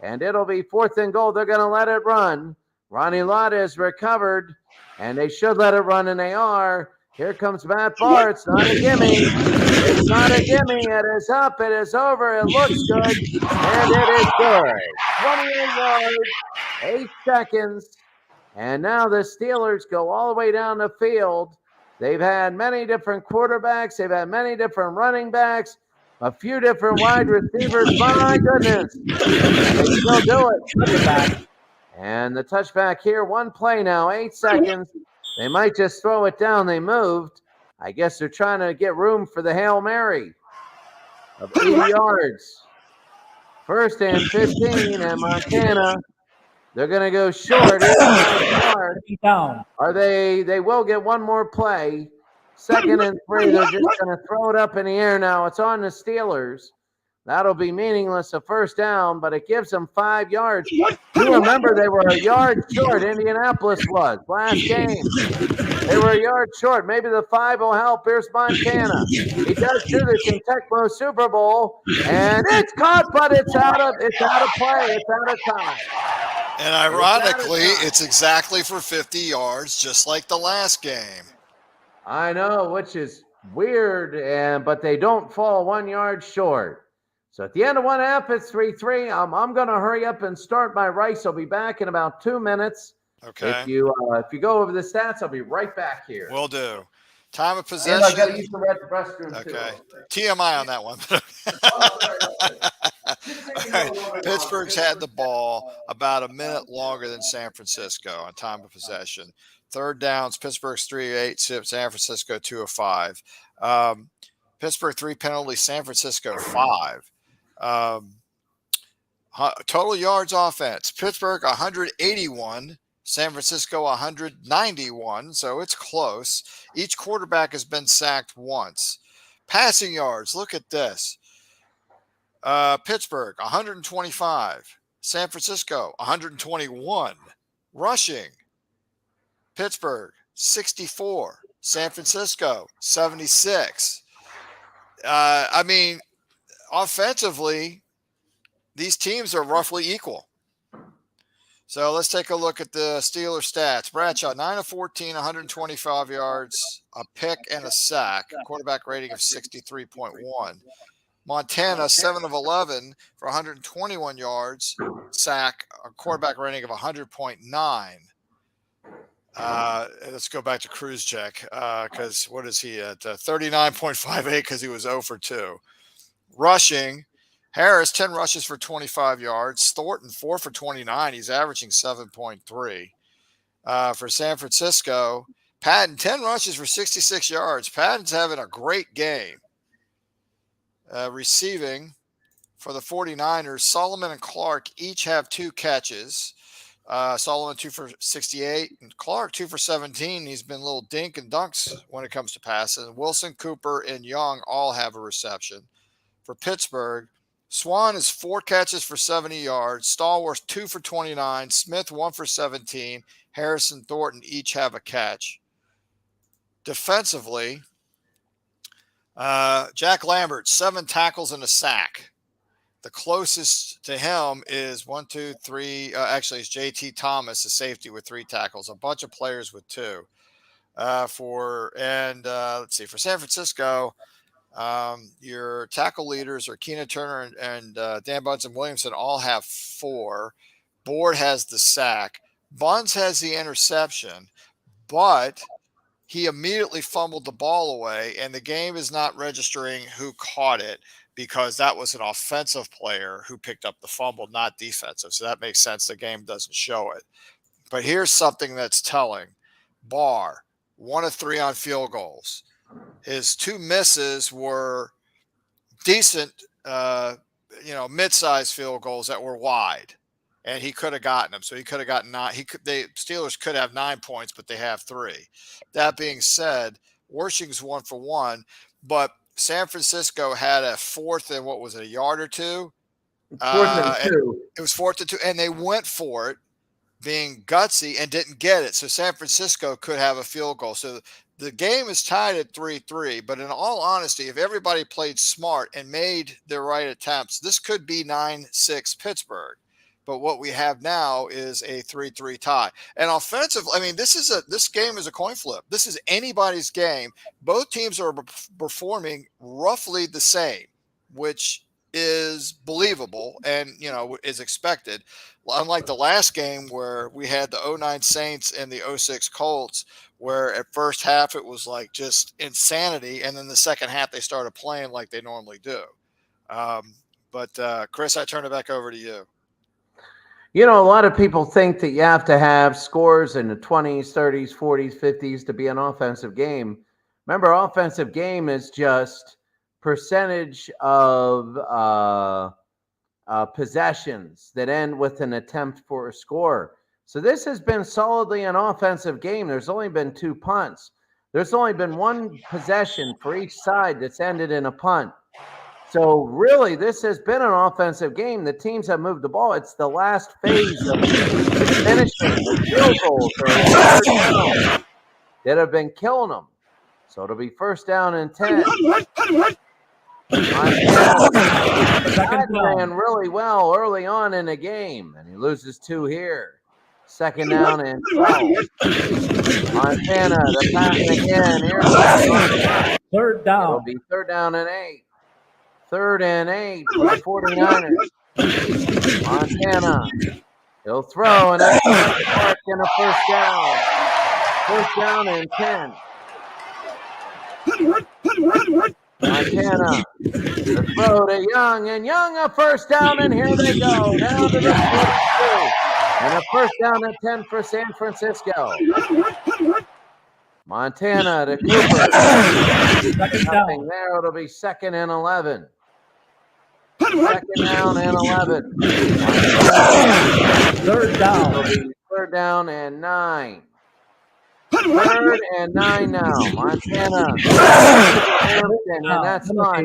And it'll be 4th and goal. They're going to let it run. Ronnie Lott is recovered, and they should let it run, and they are. Here comes Matt Barr. It's not a gimme. It's not a gimme. It is up. It is over. It looks good. And it is good. 28 yards, 8 seconds. And now the Steelers go all the way down the field. They've had many different quarterbacks. They've had many different running backs. A few different wide receivers. My goodness. They still do it. Touchback. And the touchback here. 1 play now. 8 seconds. They might just throw it down. They moved. I guess they're trying to get room for the Hail Mary of 80 yards. 1st and 15, and Montana, they're going to go short. Are they will get 1 more play. 2nd and 3, they're just going to throw it up in the air now. It's on the Steelers. That'll be meaningless, a first down, but it gives them 5 yards. You remember they were a yard short, Indianapolis was, last game. They were a yard short. Maybe the 5 will help. Here's Montana. He does do this in Tecmo Super Bowl, and it's caught, but it's out of play. It's out of time. And ironically, it's exactly for 50 yards, just like the last game. I know, which is weird, but they don't fall 1 yard short. So at the end of 1 half, it's 3-3. I'm going to hurry up and start my rice. I'll be back in about 2 minutes. Okay. If you go over the stats, I'll be right back here. Will do. Time of possession. And I got to use the restroom too. Okay. TMI on that one. All right. Pittsburgh's had the ball about a minute longer than San Francisco on time of possession. Third downs, Pittsburgh's 3-8, San Francisco 2-5. Pittsburgh 3 penalties, San Francisco 5. Total yards offense, Pittsburgh 181. San Francisco 191, so it's close. Each quarterback has been sacked once. Passing yards, look at this. Pittsburgh 125. San Francisco 121. Rushing, Pittsburgh 64. San Francisco 76. I mean, offensively, these teams are roughly equal. So let's take a look at the Steelers stats. Bradshaw, 9 of 14, 125 yards, a pick and a sack, quarterback rating of 63.1. Montana, 7 of 11 for 121 yards, sack, a quarterback rating of 100.9. Let's go back to Cruise Check because what is he at? 39.58 because he was 0 for 2. Rushing, Harris, 10 rushes for 25 yards. Thornton, 4 for 29. He's averaging 7.3. For San Francisco, Patton, 10 rushes for 66 yards. Patton's having a great game. Receiving for the 49ers, Solomon and Clark each have 2 catches. Solomon 2 for 68 and Clark 2 for 17. He's been a little dink and dunks when it comes to passing. Wilson, Cooper, and Young all have a reception. For Pittsburgh, Swan is 4 catches for 70 yards. Stallworth 2 for 29. Smith 1 for 17. Harris and Thornton each have a catch. Defensively, Jack Lambert, 7 tackles and a sack. The closest to him is 1, 2, 3. Actually, it's JT Thomas, a safety with 3 tackles. A bunch of players with 2. Let's see, for San Francisco, your tackle leaders are Keena Turner and Dan Bunsen Williamson all have 4. Board has the sack. Buns has the interception, but he immediately fumbled the ball away, and the game is not registering who caught it because that was an offensive player who picked up the fumble, not defensive. So that makes sense. The game doesn't show it. But here's something that's telling. Barr, 1 of 3 on field goals. His 2 misses were decent, mid-sized field goals that were wide, and he could have gotten them. So he could have gotten 9. Steelers could have 9 points, but they have 3. That being said, Worshing's 1 for 1, but San Francisco had a 4th and what was it, a yard or 2? 4th and 2. It was 4th and 2, and they went for it, being gutsy, and didn't get it. So San Francisco could have a field goal. So the game is tied at 3-3, but in all honesty, if everybody played smart and made their right attempts, this could be 9-6 Pittsburgh. But what we have now is a 3-3 tie. And offensive, I mean, this game is a coin flip. This is anybody's game. Both teams are performing roughly the same, which is believable and, is expected. Unlike the last game where we had the 09 Saints and the 06 Colts, where at first half it was like just insanity, and then the second half they started playing like they normally do. But Chris, I turn it back over to you. A lot of people think that you have to have scores in the 20s, 30s, 40s, 50s to be an offensive game. Remember, offensive game is just percentage of possessions that end with an attempt for a score. So this has been solidly an offensive game. There's only been 2 punts. There's only been 1 possession for each side that's ended in a punt. So really, this has been an offensive game. The teams have moved the ball. It's the last phase of finishing the field goals or third down that have been killing them. So it'll be first down and 10. That ran really well early on in the game, and he loses 2 here. Second down and 12. Montana, the pass again. Here, Third down. it'll be third down and 8. Third and 8 for the 49ers. Montana, he'll throw, and that's mark and a first down. First down and 10. Montana, the throw to Young, and Young a first down, and here they go, down to the 42. And a first down and 10 for San Francisco. Montana to Cooper. Nothing there, it'll be second and 11. Second down and 11. Third down. It'll be third down and 9. Third and 9 now. Montana. And that's not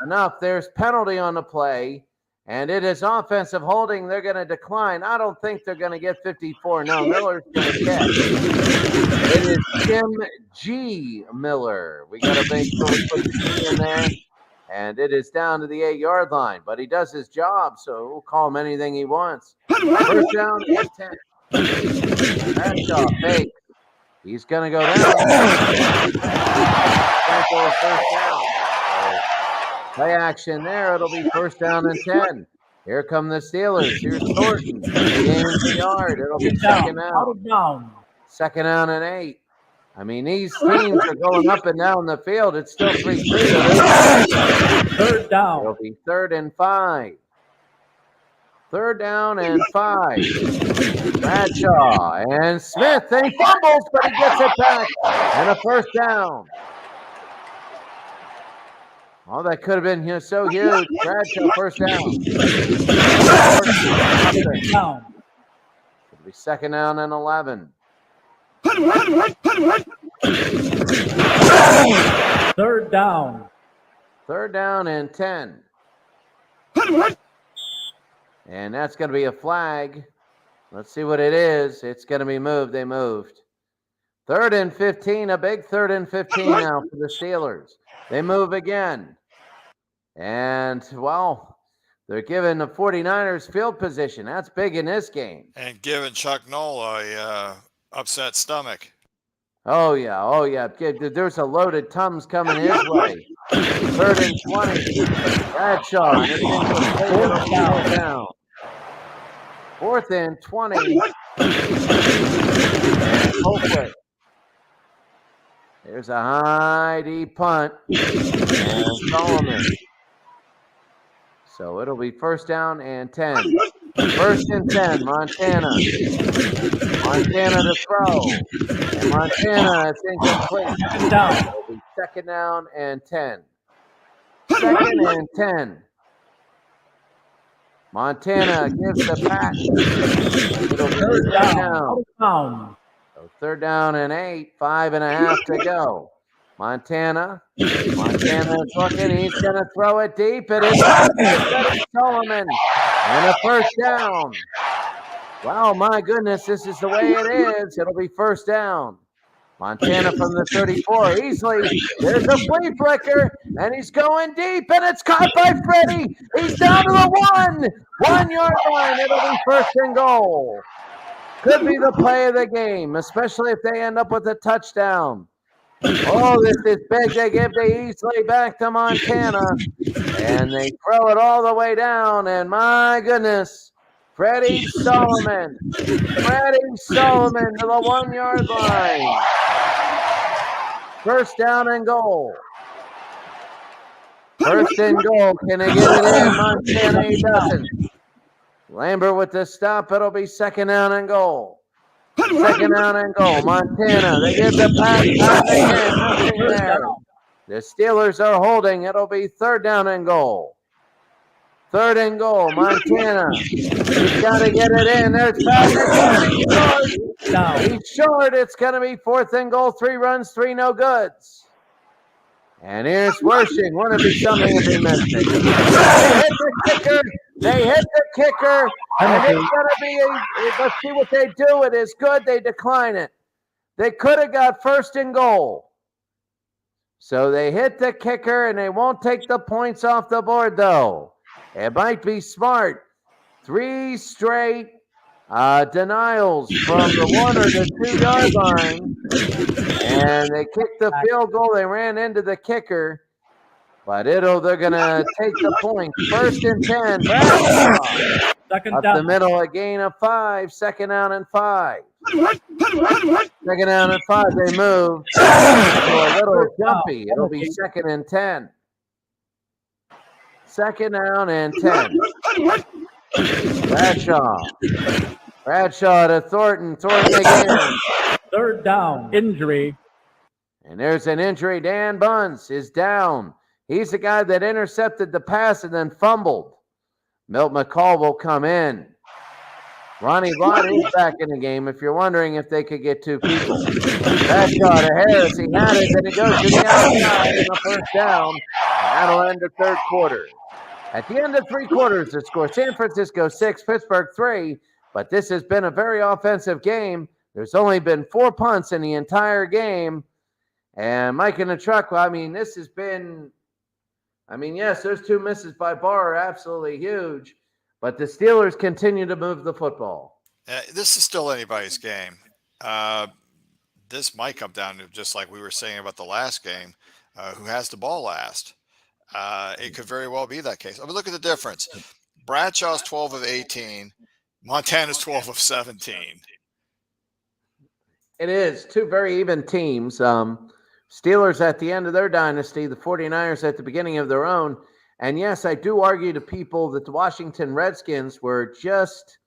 enough. There's penalty on the play, and it is offensive holding. They're going to decline. I don't think they're going to get 54. No, Miller's going to catch. It is Tim G. Miller. We got to make sure we put the G in there. And it is down to the 8-yard line. But he does his job, so we'll call him anything he wants. First down and 10. That's off. Fake. He's going to go down. First down. Play action there. It'll be first down and 10. Here come the Steelers. Here's Thornton. Gains the yard. It'll be second down. Second down and 8. I mean, these teams are going up and down the field. It's still 3-3. Third down. It'll be third and 5. Third down and 5. Bradshaw and Smith. They fumbles, but he gets it back. And a first down. Oh, that could have been so huge. Bradshaw, first down. It'll be second down and 11. Third down. Third down and 10. And that's going to be a flag. Let's see what it is. It's going to be moved. They moved. Third and 15. A big third and 15 now for the Steelers. They move again. And, well, they're giving the 49ers field position. That's big in this game. And giving Chuck Noll a upset stomach. Oh, yeah. Oh, yeah. There's a loaded Tums coming his way. Third and 20. Bradshaw. Fourth down. Fourth and 20. Hopefully. There's a high deep punt. And Solomon. So it'll be first down and 10. First and 10, Montana. Montana to throw. And Montana, it's incomplete. It'll be second down and 10. Second and 10. Montana gives the pass. It'll be third down. So third down and 8, 5.5 to go. Montana is looking. He's going to throw it deep. It is Solomon. And a first down. Wow, my goodness, this is the way it is. It'll be first down. Montana from the 34. Easily. There's a flea flicker. And he's going deep. And it's caught by Freddie. He's down to the 1 yard line. It'll be first and goal. Could be the play of the game, especially if they end up with a touchdown. Oh, this is big. They give the Easley back to Montana. And they throw it all the way down. And my goodness, Freddie Solomon to the 1 yard line. First down and goal. First and goal. Can they get it in? Montana, he doesn't. Lambert with the stop. It'll be second down and goal. Second down and goal. Montana. They give the pass. Nothing there. The Steelers are holding. It'll be third down and goal. Third and goal. Montana. He's got to get it in. There's pass. He's short. It's going to be fourth and goal. 3 runs, 3 no goods. And here's Wershing. Wouldn't it be something if he missed it? They hit the kicker. They hit the kicker. And it's going to be let's see what they do. It is good. They decline it. They could have got first and goal. So they hit the kicker, and they won't take the points off the board, though. It might be smart. 3 straight denials from the 1 or the 2 yard line. And they kicked the field goal. They ran into the kicker. But they're going to take the point. First and 10. Second Up down. the middle, a gain of 5. Second down and 5. Second down and 5. They move. A little jumpy. It'll be second and 10. Second down and 10. Bradshaw to Thornton. Thornton again. Third down. Injury. And there's an injury. Dan Bunce is down. He's the guy that intercepted the pass and then fumbled. Milt McCall will come in. Ronnie Lott is back in the game if you're wondering if they could get 2 people. Bradshaw to Harris. He had it, and it goes to the outside in the first down. And that'll end the third quarter. At the end of 3 quarters, the score San Francisco 6, Pittsburgh 3. But this has been a very offensive game. There's only been 4 punts in the entire game. And Mike in the truck, well, I mean, this has been, yes, those 2 misses by Barr are absolutely huge. But the Steelers continue to move the football. This is still anybody's game. This might come down to, just like we were saying about the last game, who has the ball last. It could very well be that case. I mean, look at the difference. Bradshaw's 12 of 18. Montana's 12 of 17. It is 2 very even teams. Steelers at the end of their dynasty, the 49ers at the beginning of their own. And yes, I do argue to people that the Washington Redskins were just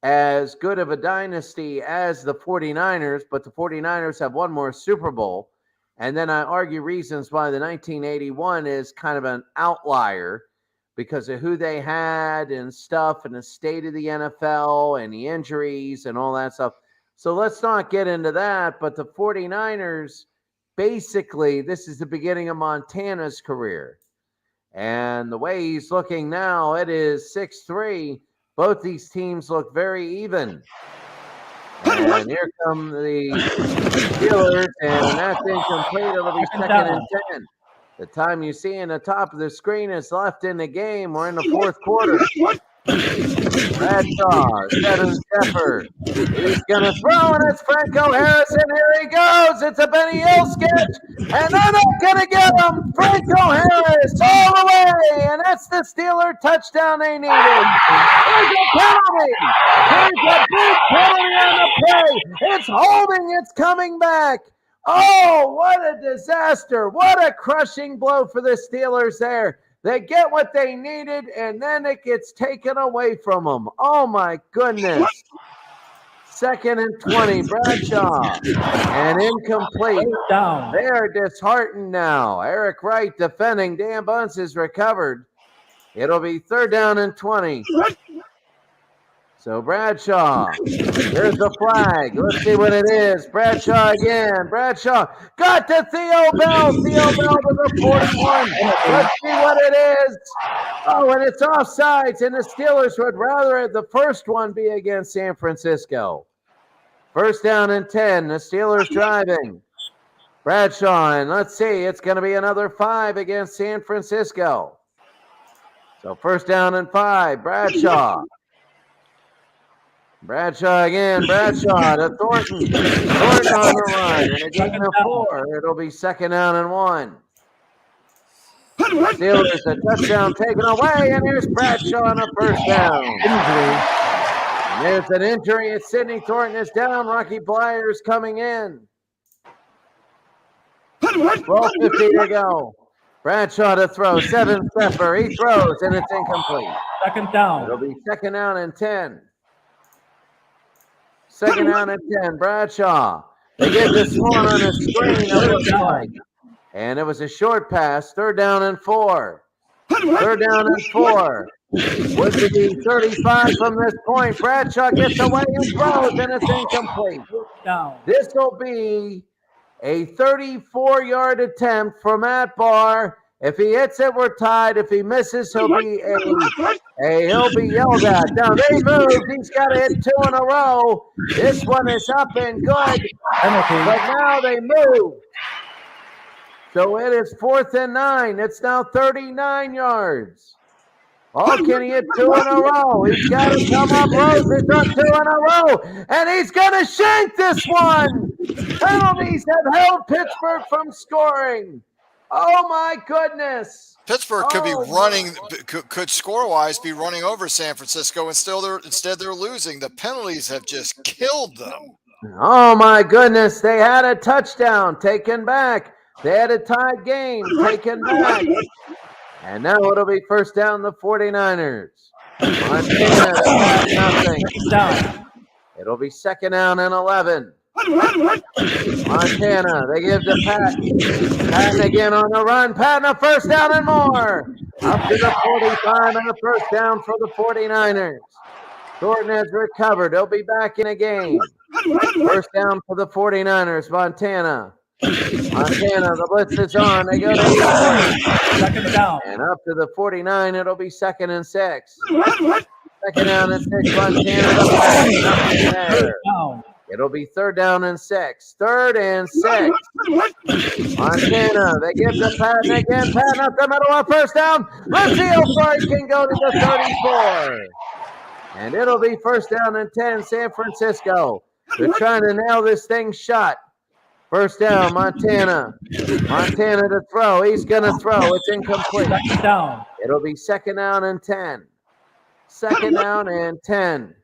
as good of a dynasty as the 49ers, but the 49ers have 1 more Super Bowl. And then I argue reasons why the 1981 is kind of an outlier because of who they had and stuff and the state of the NFL and the injuries and all that stuff. So let's not get into that. But the 49ers, basically, this is the beginning of Montana's career. And the way he's looking now, it is 6-3. Both these teams look very even. And here come the Steelers, and that's incomplete. It'll be second and 10. The time you see in the top of the screen is left in the game. We're in the 4th quarter. Bradshaw, Seven Stepper. He's going to throw, and it's Franco Harrison. Here he goes. It's a Benny Hill sketch, and they're not going to get him. Franco Harris all the way, and that's the Steeler touchdown they needed. There's a penalty. There's a big penalty on the play. It's holding. It's coming back. Oh, what a disaster. What a crushing blow for the Steelers there. They get what they needed, and then it gets taken away from them. Oh, my goodness. Second and 20, Bradshaw. And incomplete. Down. They are disheartened now. Eric Wright defending. Dan Bunce is recovered. It'll be 3rd down and 20. So Bradshaw, there's the flag. Let's see what it is. Bradshaw again. Bradshaw got to Theo Bell. Theo Bell to the 41. Let's see what it is. Oh, and it's offsides, and the Steelers would rather have the first one be against San Francisco. 1st down and 10. The Steelers driving. Bradshaw, and let's see. It's going to be another 5 against San Francisco. So 1st down and 5. Bradshaw. Bradshaw again. Bradshaw to Thornton. Thornton on the run. And a gain of 4. It'll be 2nd down and 1. Steelers a touchdown taken away. And here's Bradshaw on a 1st down. And there's an injury. It's Sidney Thornton is down. Rocky Blyers coming in. 12:50 to go. Bradshaw to throw. 7 stepper. He throws and it's incomplete. 2nd down. It'll be 2nd down and 10. 2nd down and 10. Bradshaw. They get this one on the screen. It looks like. And it was a short pass. 3rd down and 4. 3rd down and 4. Would be 35 from this point. Bradshaw gets away and throws, and it's incomplete. Down. This will be A 34-yard attempt for Matt Barr. If he hits it, we're tied. If he misses, he'll be he'll be yelled at. Now they moved. He's got to hit 2 in a row. This one is up and good. But now they moved. So it is 4th and 9. It's now 39 yards. Oh, can he hit 2 in a row? He's got to come up. Rose is up 2 in a row. And he's going to shank this one. Penalties have held Pittsburgh from scoring. Oh, my goodness. Pittsburgh could be running, could score-wise be running over San Francisco, and instead they're losing. The penalties have just killed them. Oh, my goodness. They had a touchdown taken back. They had a tied game taken back. And now it'll be first down the 49ers. Montana, nothing. It'll be 2nd down and 11. Montana, they give to Patton. Patton again on the run. Patton, a first down and more. Up to the 45 and a first down for the 49ers. Thornton has recovered. He'll be back in a game. First down for the 49ers. Montana, the blitz is on. They go to 2nd down. And up to the 49, it'll be 2nd and 6. 2nd down and 6, Montana. Nothing there. It'll be 3rd down and 6. 3rd and 6. Montana, they give to Patton again. Patton up the middle of first down. Lucille Ford can go to the 34. And it'll be first down and 10, San Francisco. They're trying to nail this thing shut. First down, Montana. Montana to throw. He's going to throw. It's incomplete. 2nd down. It'll be 2nd down and 10. 2nd down and 10.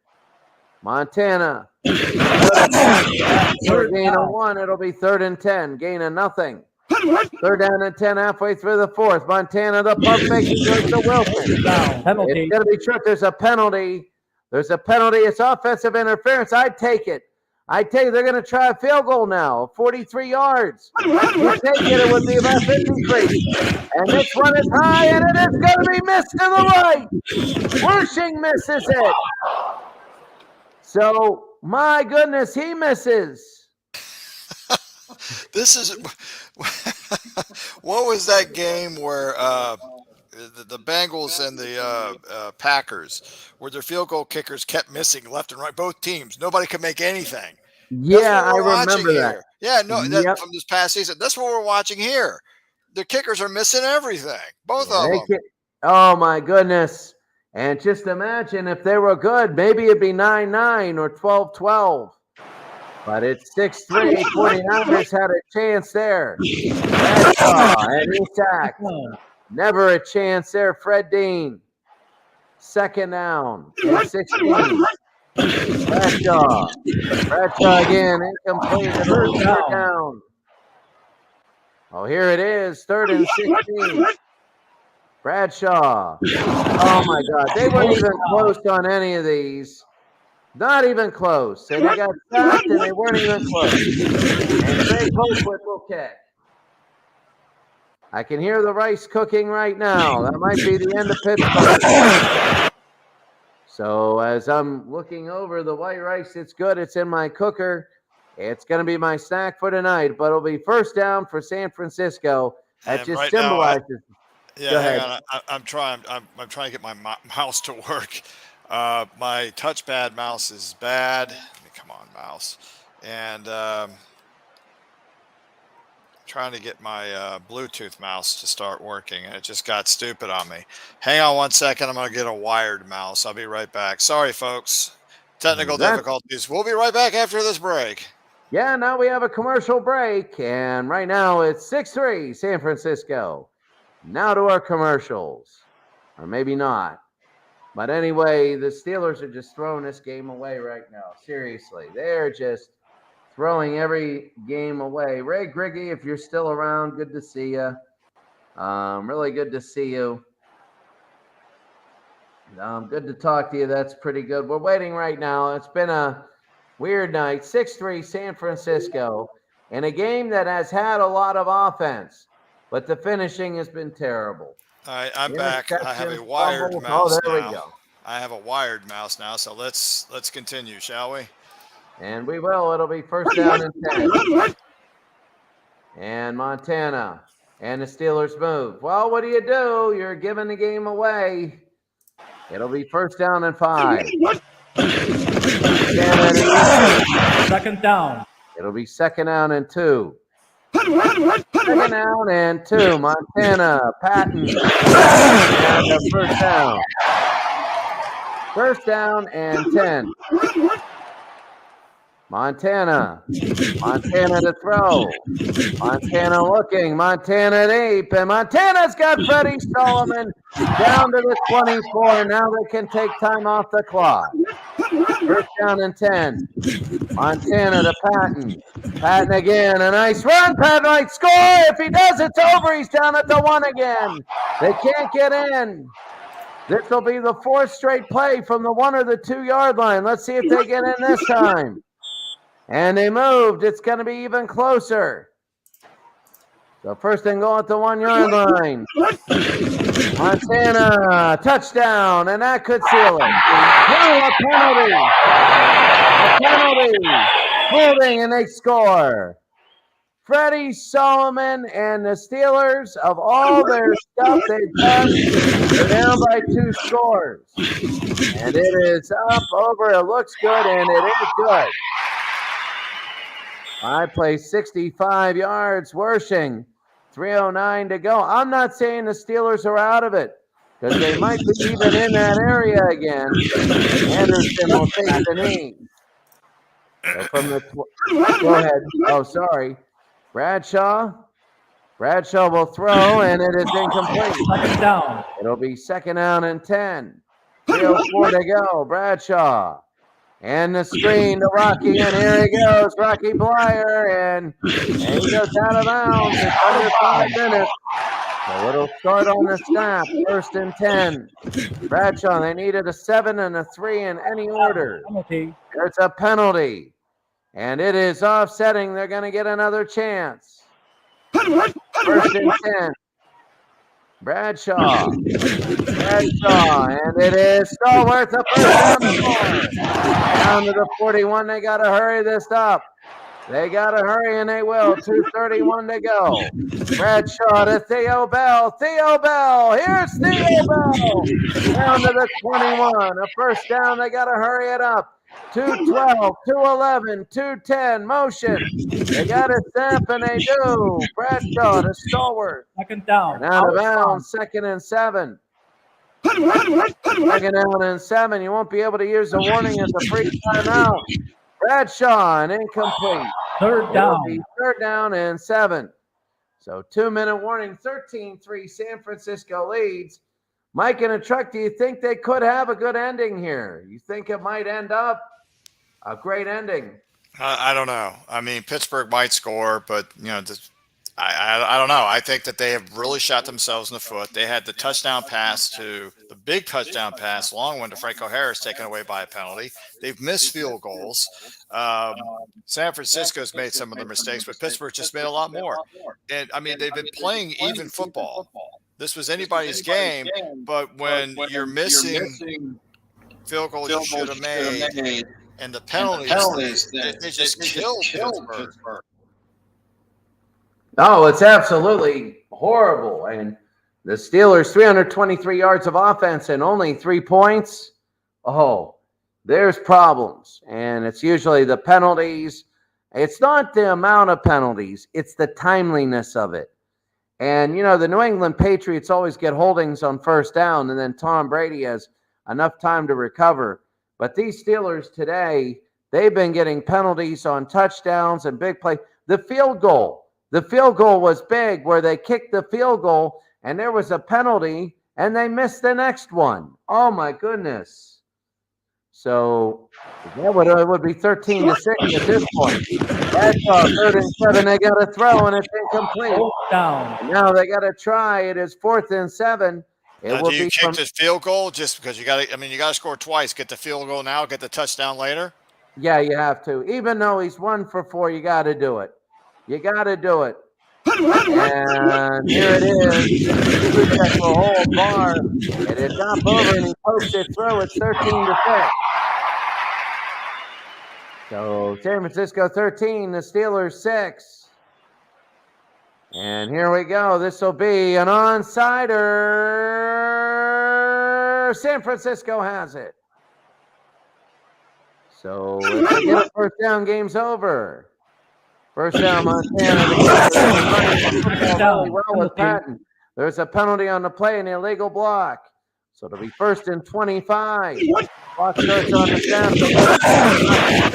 Montana. Gain of 1. It'll be 3rd and 10. Gain of nothing. 3rd down and 10 halfway through the 4th. Montana, the pump fake goes to Wilson. Penalty. It's going to be tripped. There's a penalty. It's offensive interference. I'd take it. They're going to try a field goal now, 43 yards. You take it would be about 53. And this one is high, and it is going to be missed to the right. Worshing misses it. So, my goodness, he misses. This is what was that game where the Bengals and the Packers, where their field goal kickers kept missing left and right, both teams. Nobody could make anything. Yeah, I remember that. Here. Yeah, no, from this past season. That's what we're watching here. The kickers are missing everything. Both of them. Oh, my goodness. And just imagine if they were good, maybe it'd be 9-9 or 12-12. But it's 6-3. 49ers had a chance there. And he sacked. Never a chance there. Fred Dean. 2nd down and 16. Bradshaw again. Incomplete. First down. Oh, here it is. 3rd and 16. Bradshaw. Oh, my God. They weren't even close on any of these. Not even close. And they got sacked, and they weren't even close. And Trey Colquitt will kick. I can hear the rice cooking right now. That might be the end of Pittsburgh. So as I'm looking over the white rice, it's good. It's in my cooker. It's going to be my snack for tonight, but it'll be first down for San Francisco. That just symbolizes. Hang on. I'm trying to get my mouse to work. My touchpad mouse is bad. Come on, mouse. And trying to get my Bluetooth mouse to start working, and it just got stupid on me. Hang on 1 second. I'm going to get a wired mouse. I'll be right back. Sorry, folks. Technical difficulties. We'll be right back after this break. Yeah, now we have a commercial break, and right now it's 6-3 San Francisco. Now to our commercials. Or maybe not. But anyway, the Steelers are just throwing this game away right now. Seriously. They're just throwing every game away. Ray Griggy, if you're still around, good to see you. Really good to see you. Good to talk to you. That's pretty good. We're waiting right now. It's been a weird night. 6-3 San Francisco. In a game that has had a lot of offense, but the finishing has been terrible. All right, I'm back. I have a wired mouse now. We go. I have a wired mouse now, so let's continue, shall we? And we will. It'll be first down and 10. And Montana. And the Steelers move. Well, what do? You're giving the game away. It'll be first down and 5. Second down. It'll be second down and 2. Second down and 2. Montana, Patton. And the first down. First down and 10. Montana to throw. Montana looking. Montana deep. And Montana's got Freddie Solomon down to the 24. Now they can take time off the clock. First down and 10. Montana to Patton. Patton again. A nice run. Patton might score. If he does, it's over. He's down at the 1 again. They can't get in. This will be the 4th straight play from the 1 or the 2 yard line. Let's see if they get in this time. And they moved. It's going to be even closer. So first and goal at the 1 yard line. Montana, touchdown, and that could seal it. No, a penalty. Holding, and they score. Freddie Solomon and the Steelers, of all their stuff they've done, they're down by 2 scores. And it is up, over, it looks good, and it is good. I play 65 yards, Wershing, 3:09 to go. I'm not saying the Steelers are out of it, because they might be even in that area again. Anderson will take the knee. So from the go ahead. Oh, sorry. Bradshaw will throw, and it is incomplete. Second down. It'll be second down and 10. 3:04 to go. Bradshaw. And the screen to Rocky, and here he goes, Rocky Blyer, and he goes out of bounds. It's under 5 minutes. So it'll start on the snap, first and 10. Bradshaw, they needed a 7 and a 3 in any order. There's a penalty, and it is offsetting. They're going to get another chance. First and 10. Bradshaw, and it is Stallworth, a first down to the 41. They got to hurry this up. They got to hurry, and they will. 2:31 to go. Bradshaw to Theo Bell. Here's Theo Bell. Down to the 21. A first down. They got to hurry it up. 2:12, 2:11, 2:10. Motion. They got to snap, and they do. Bradshaw to Stallworth. Second down. Out of bounds. Second and 7. Second down and 7. You won't be able to use the warning as a free timeout. Bradshaw, and incomplete. Third down. Third down and 7. So 2-minute warning. 13-3. San Francisco leads. Mike in a truck, do you think they could have a good ending here? You think it might end up a great ending? I don't know. I mean, Pittsburgh might score, but I don't know. I think that they have really shot themselves in the foot. They had the big touchdown pass, long one to Franco Harris, taken away by a penalty. They've missed field goals. San Francisco's made some of their mistakes, but Pittsburgh just made a lot more. And I mean, they've been playing even football. This was anybody's game, but when you're missing field goals you should have made, and the penalties they just killed Pittsburgh. Oh, it's absolutely horrible. And the Steelers, 323 yards of offense and only 3 points. Oh, there's problems. And it's usually the penalties. It's not the amount of penalties. It's the timeliness of it. And, the New England Patriots always get holdings on first down, and then Tom Brady has enough time to recover. But these Steelers today, they've been getting penalties on touchdowns and big play. The field goal was big, where they kicked the field goal, and there was a penalty, and they missed the next one. Oh, my goodness. So it would be 13-6 at this point. That's 3rd and 7. They got to throw, and it's incomplete. Down. Now they got to try. It is 4th and 7. Do you kick the field goal just because you got to score twice? Get the field goal now, get the touchdown later? Yeah, you have to. Even though he's 1 for 4, you got to do it. You got to do it. And here it is. Sluvick will hold bar. It is up over, and he pokes it through. It's 13-6. So San Francisco 13, the Steelers 6. And here we go. This will be an onside-er. San Francisco has it. So if they get a first down, game's over. First down, Montana. Really well with Patton. There's a penalty on the play, an illegal block. So it'll be first and 25. Clock starts on the snap.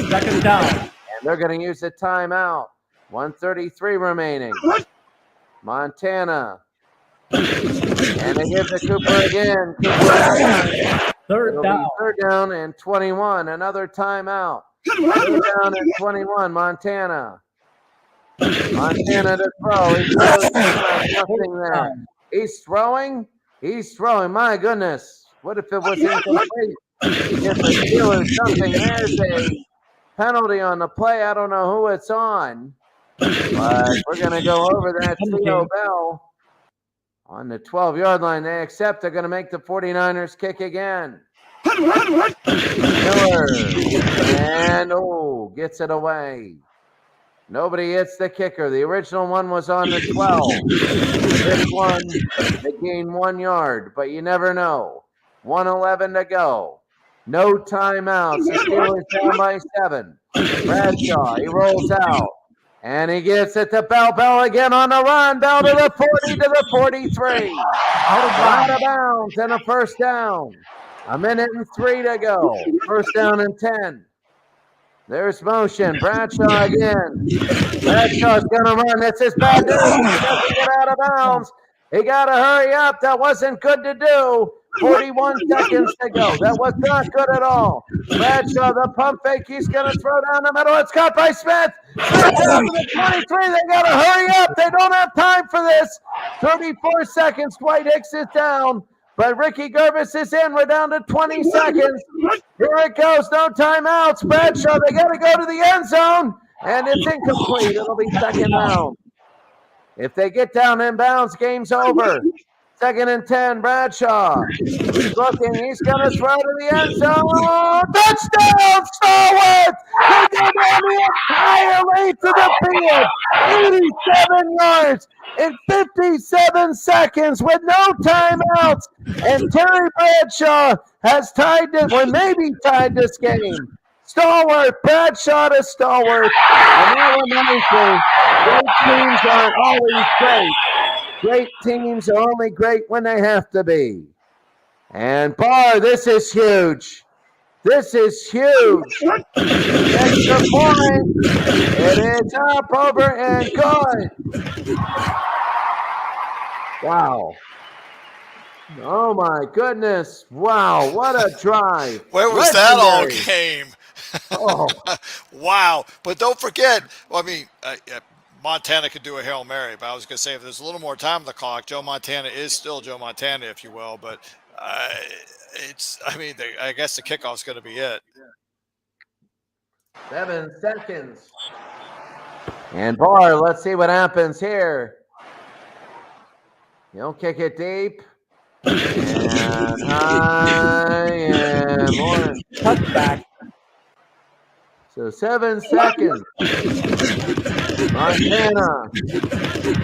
Second down. And they're going to use a timeout. 1:33 remaining. Montana. And they give to Cooper again. Third down. Third down and 21. Another timeout. Third down and 21. Montana. Montana to throw. He throws nothing there. He's throwing. He's throwing. My goodness. What if it was incomplete? If the Steelers something, there's a penalty on the play. I don't know who it's on. But we're going to go over that. Theo Bell on the 12-yard line. They accept. They're going to make the 49ers kick again. Miller. And, gets it away. Nobody hits the kicker. The original one was on the 12. This one, they gained 1 yard, but you never know. 1:11 to go. No timeouts. The Steelers down by 7. Bradshaw, he rolls out. And he gets it to Bell. Bell again on the run. Bell to the 40, to the 43. Out of bounds and a first down. 1:03 to go. First down and 10. There's motion. Bradshaw again. Bradshaw's going to run. This is bad news. He doesn't get out of bounds. He got to hurry up. That wasn't good to do. 41 seconds to go. That was not good at all. Bradshaw, the pump fake. He's going to throw down the middle. It's caught by Smith. Smith down to the 23. They got to hurry up. They don't have time for this. 34 seconds. Dwight Hicks is down. But Ricky Gervais is in. We're down to 20 seconds. Here it goes. No timeouts. Bradshaw, they got to go to the end zone. And it's incomplete. It'll be second down. If they get down in bounds, game's over. Second and 10, Bradshaw. He's looking. He's going to throw to the end zone. Touchdown, Stallworth! They go down the entire length of the field. 87 yards in 57 seconds with no timeouts. And Terry Bradshaw has tied this, or maybe tied this game. Stallworth, Bradshaw to Stallworth. And elementary, great teams aren't always great. Great teams are only great when they have to be. And Barr, this is huge. This is huge. Extra point. It is up, over, and good. Wow. Oh, my goodness. Wow, what a drive. Where was that all game? Oh. Wow. But don't forget, Montana could do a Hail Mary, but I was going to say if there's a little more time on the clock, Joe Montana is still Joe Montana, if you will. But I guess the kickoff's going to be it. 7 seconds. And Barr, let's see what happens here. He'll kick it deep. And high and more. Touchback. So 7 seconds. Montana.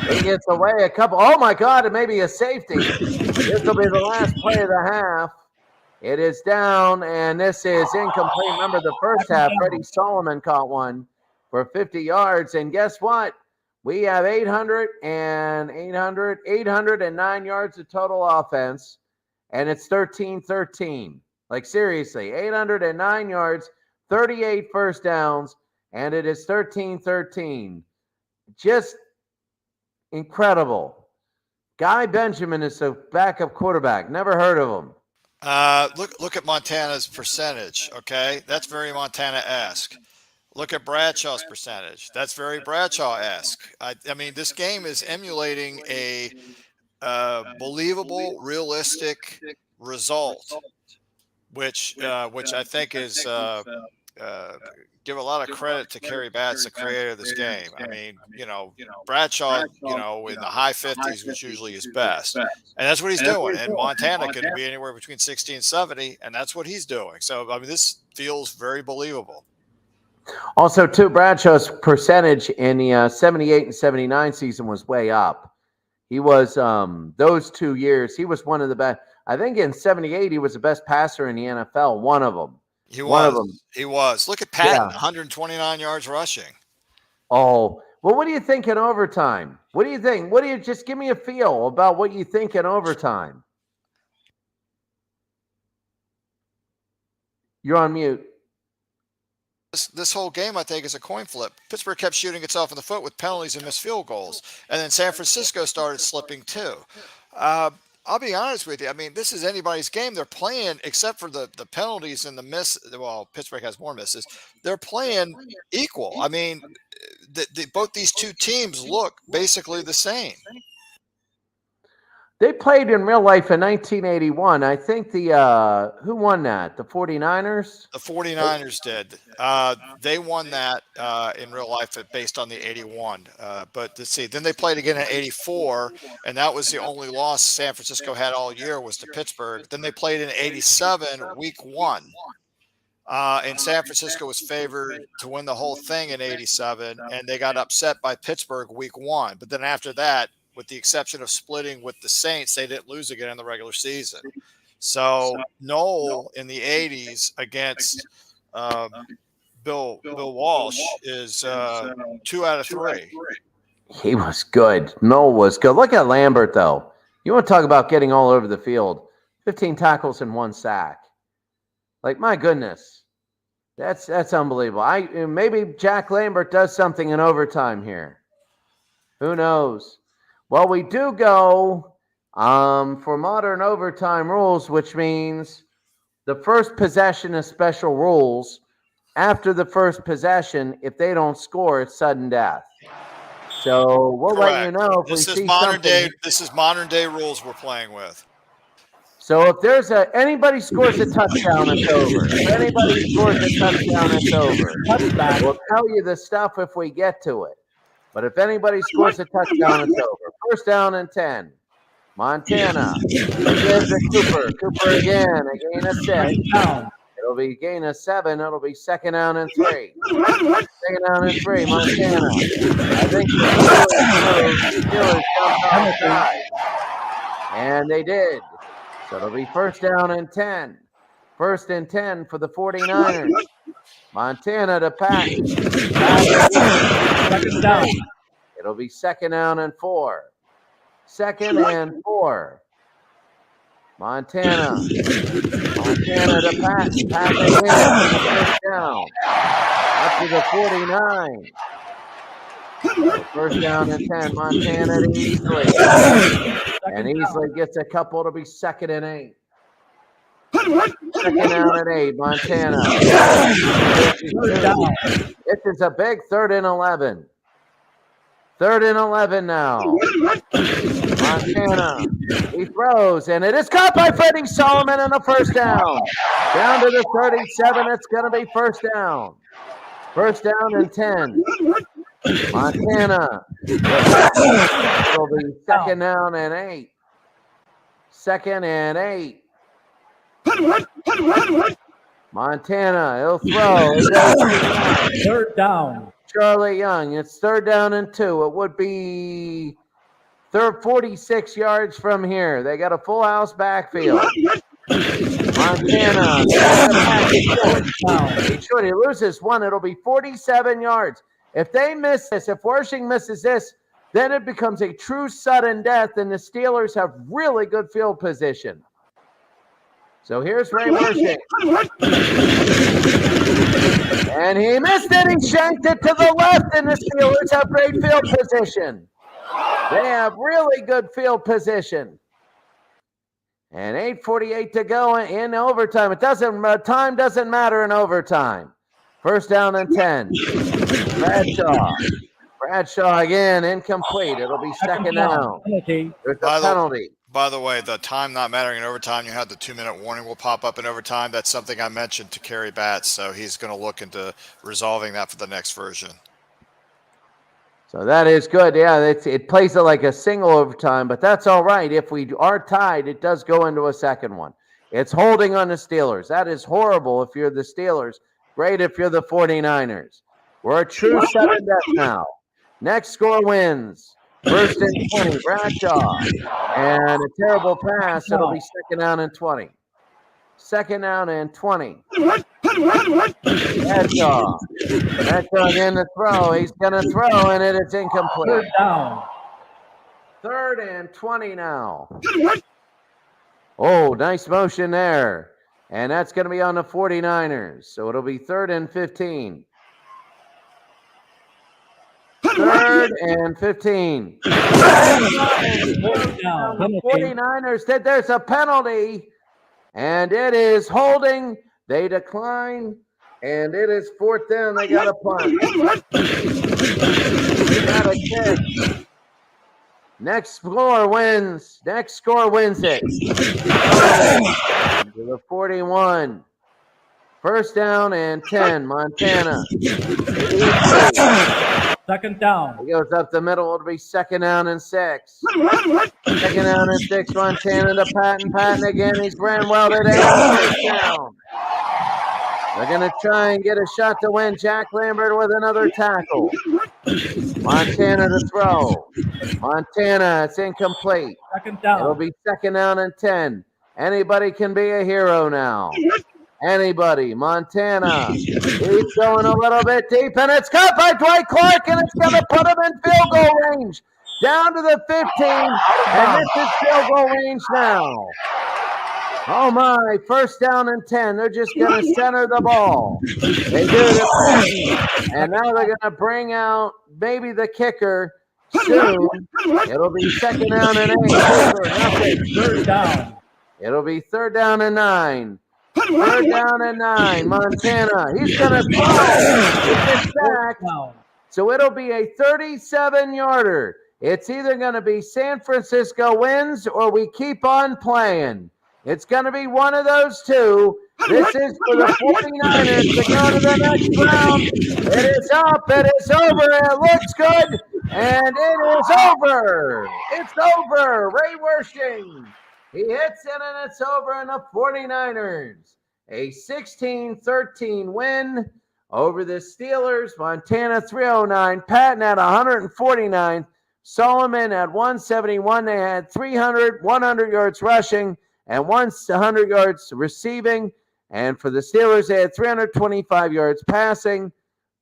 He gets away a couple. Oh, my God, it may be a safety. This will be the last play of the half. It is down, and this is incomplete. Remember the first half, Freddie Solomon caught one for 50 yards. And guess what? We have 809 yards of total offense, and it's 13-13. Like, seriously, 809 yards, 38 first downs, and it is 13-13. Just incredible. Guy Benjamin is a backup quarterback. Never heard of him. Look at Montana's percentage, okay? That's very Montana-esque. Look at Bradshaw's percentage. That's very Bradshaw-esque. I mean, this game is emulating a believable, realistic result, which I think is give a lot of credit to Kerry Batts, the creator of this game. I mean, Bradshaw, in the high 50s, which usually is best. And that's what he's doing. And Montana could be anywhere between 60 and 70, and that's what he's doing. So, I mean, this feels very believable. Also, too, Bradshaw's percentage in the 78 and 79 season was way up. He was, those 2 years, he was one of the best. I think in 78, he was the best passer in the NFL, one of them. He One of was. them. He was. Look at Patton, Yeah. 129 yards rushing. Oh, well, what do you think in overtime? What do you think? What do you just give me a feel about what you think in overtime? You're on mute. This whole game, I think, is a coin flip. Pittsburgh kept shooting itself in the foot with penalties and missed field goals, and then San Francisco started slipping too. I'll be honest with you. I mean, this is anybody's game. They're playing, except for the penalties and the miss. Well, Pittsburgh has more misses. They're playing equal. I mean, both these two teams look basically the same. They played in real life in 1981. I think who won that? The 49ers? The 49ers did. They won that in real life based on the 81. But let's see. Then they played again in 84, and that was the only loss San Francisco had all year was to Pittsburgh. Then they played in 87, week 1. And San Francisco was favored to win the whole thing in 87, and they got upset by Pittsburgh week 1. But then after that, with the exception of splitting with the Saints, they didn't lose again in the regular season. So Noel in the 80s against Bill Walsh is 2 out of 3. He was good. Noel was good. Look at Lambert, though. You want to talk about getting all over the field. 15 tackles and 1 sack. Like, my goodness. That's unbelievable. Maybe Jack Lambert does something in overtime here. Who knows? Well, we do go for modern overtime rules, which means the first possession is special rules. After the first possession, if they don't score, it's sudden death. So we'll let you know if we see something. This is modern day rules we're playing with. So if there's anybody scores a touchdown, it's over. If anybody scores a touchdown, it's over. We'll tell you the stuff if we get to it. But if anybody scores a touchdown, it's over. First down and 10. Montana. Again to Cooper. Cooper again. A gain of 6. It'll be a gain of 7. It'll be second down and 3. Second down and 3. Montana. I think the Steelers jumped outside. And they did. So it'll be first down and 10. First and 10 for the 49ers. Montana to pass. Second down. It'll be second down and 4. Second and 4. Montana. Montana to pass. Pass again. First down. Up to the 49. First down and 10. Montana to Easley. And Easley gets a couple. It'll be second and 8. Second down and 8. Montana. This is a big 3rd and 11. 3rd and 11 now. Montana. He throws, and it is caught by Freddie Solomon on the first down. Down to the 37. It's going to be first down. First down and 10. Montana. It'll be second down and 8. Second and 8. Montana, he'll throw. Third down. Charlie Young, it's third down and 2. It would be 46 yards from here. They got a full house backfield. Montana. He loses 1. It'll be 47 yards. If they miss this, if Worthing misses this, then it becomes a true sudden death, and the Steelers have really good field position. So here's Ray Worthing. And he missed it. He shanked it to the left, and the Steelers have great field position. They have really good field position. And 8:48 to go in overtime. Time doesn't matter in overtime. First down and 10. Bradshaw again, incomplete. It'll be second down. There's a penalty. By the way, the time not mattering in overtime, you had the 2-minute warning will pop up in overtime. That's something I mentioned to Kerry Batts, so he's going to look into resolving that for the next version. So that is good. Yeah, it plays it like a single overtime, but that's all right. If we are tied, it does go into a second one. It's holding on the Steelers. That is horrible if you're the Steelers. Great if you're the 49ers. We're a true sudden death now. Next score wins. First and 20, Bradshaw. And a terrible pass. It'll be second down and 20. Second down and 20. Bradshaw. Bradshaw again to throw. He's going to throw, and it is incomplete. Third down. Third and 20 now. Oh, nice motion there. And that's going to be on the 49ers. So it'll be third and 15. Third and 15. Fourth down. The 49ers said there's a penalty, and it is holding. They decline, and it is fourth down. They got a punt. They got a kick. Next score wins. Next score wins it. To the 41. First down and 10, Montana. Second down. He goes up the middle. It'll be second down and 6. Second down and 6, Montana to Patton. Patton again. He's ran well today. First down. They're going to try and get a shot to win. Jack Lambert with another tackle. Montana to throw. Montana, it's incomplete. Second down. It'll be second down and 10. Anybody can be a hero now. Anybody. Montana. He's going a little bit deep, and it's caught by Dwight Clark, and it's going to put him in field goal range. Down to the 15, and this is field goal range now. Oh my, first down and 10. They're just going to center the ball. They do it, and now they're going to bring out maybe the kicker soon. It'll be second down and 8. Third down. It'll be third down and 9. Third down and 9. Montana. He's going to throw. He gets back. So it'll be a 37-yarder. It's either going to be San Francisco wins or we keep on playing. It's going to be one of those two. This is for the 49ers to go to the next round. It is up. It is over. It looks good. And it is over. It's over. Ray Wersching. He hits it, and it's over, and the 49ers. A 16-13 win over the Steelers. Montana 309. Patton at 149. Solomon at 171. They had 100 yards rushing and 100 yards receiving. And for the Steelers, they had 325 yards passing.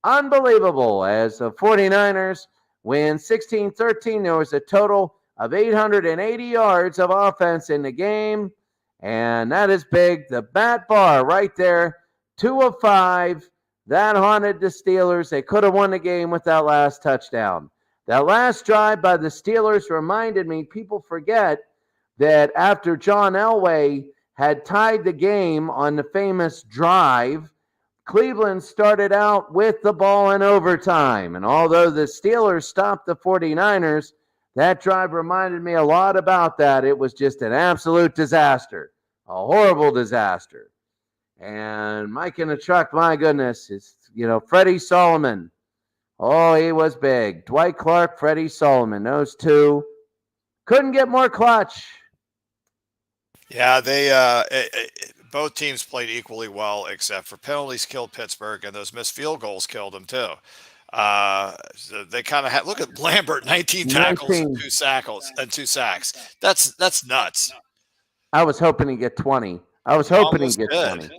Unbelievable as the 49ers win 16-13. There was a total of 880 yards of offense in the game. And that is big. The bat bar right there, 2 of 5. That haunted the Steelers. They could have won the game with that last touchdown. That last drive by the Steelers reminded me, people forget that after John Elway had tied the game on the famous drive, Cleveland started out with the ball in overtime. And although the Steelers stopped the 49ers, that drive reminded me a lot about that. It was just an absolute disaster, a horrible disaster. And Mike in the truck, my goodness, it's, Freddie Solomon. Oh, he was big. Dwight Clark, Freddie Solomon, those two couldn't get more clutch. Yeah, they both teams played equally well, except for penalties killed Pittsburgh, and those missed field goals killed them too. So they kind of had. Look at Lambert, 19 tackles and 2 sacks. That's nuts. I was hoping he'd get 20. I was hoping he'd get 20.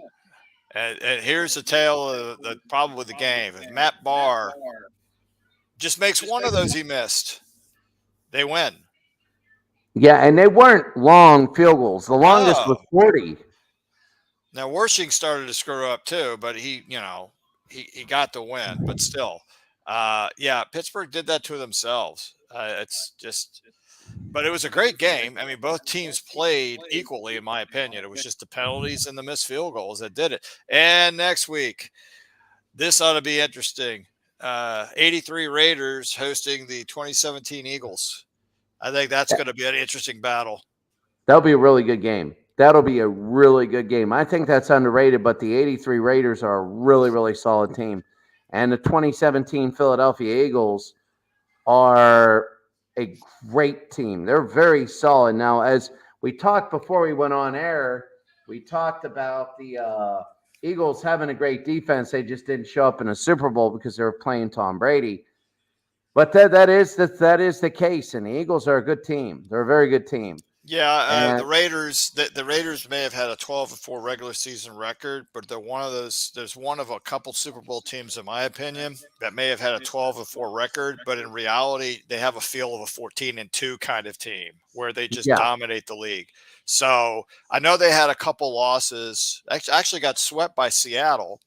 And here's the tale of the problem with the game. If Matt Barr just makes one of those he missed, they win. Yeah, and they weren't long field goals. The longest was 40. Now, Wersching started to screw up too, but he got the win. But still, Pittsburgh did that to themselves. It's just – but it was a great game. I mean, both teams played equally, in my opinion. It was just the penalties and the missed field goals that did it. And next week, this ought to be interesting. 83 Raiders hosting the 2017 Eagles. I think that's going to be an interesting battle. That'll be a really good game. That'll be a really good game. I think that's underrated, but the 83 Raiders are a really, really solid team. And the 2017 Philadelphia Eagles are a great team. They're very solid. Now, as we talked before we went on air, we talked about the Eagles having a great defense. They just didn't show up in a Super Bowl because they were playing Tom Brady. But that is the case, and the Eagles are a good team. They're a very good team. Yeah, And the Raiders may have had a 12-4 regular season record, but they're one of those. There's one of a couple Super Bowl teams, in my opinion, that may have had a 12-4 record, but in reality, they have a feel of a 14-2 kind of team where they just yeah, dominate the league. So I know they had a couple losses. Actually, got swept by Seattle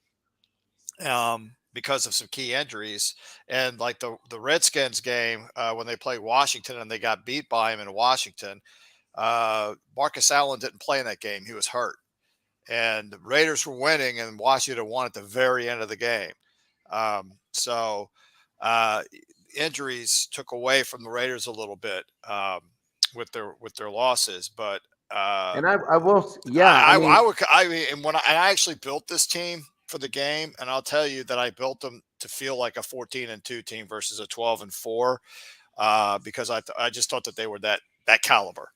because of some key injuries, and like the Redskins game when they played Washington and they got beat by him in Washington. Marcus Allen didn't play in that game. He was hurt. And the Raiders were winning, and Washington won at the very end of the game. So injuries took away from the Raiders a little bit with their losses. But and I will, I mean, and when I actually built this team for the game, and I'll tell you that I built them to feel like a 14-2 team versus a 12-4 because I just thought that they were that caliber.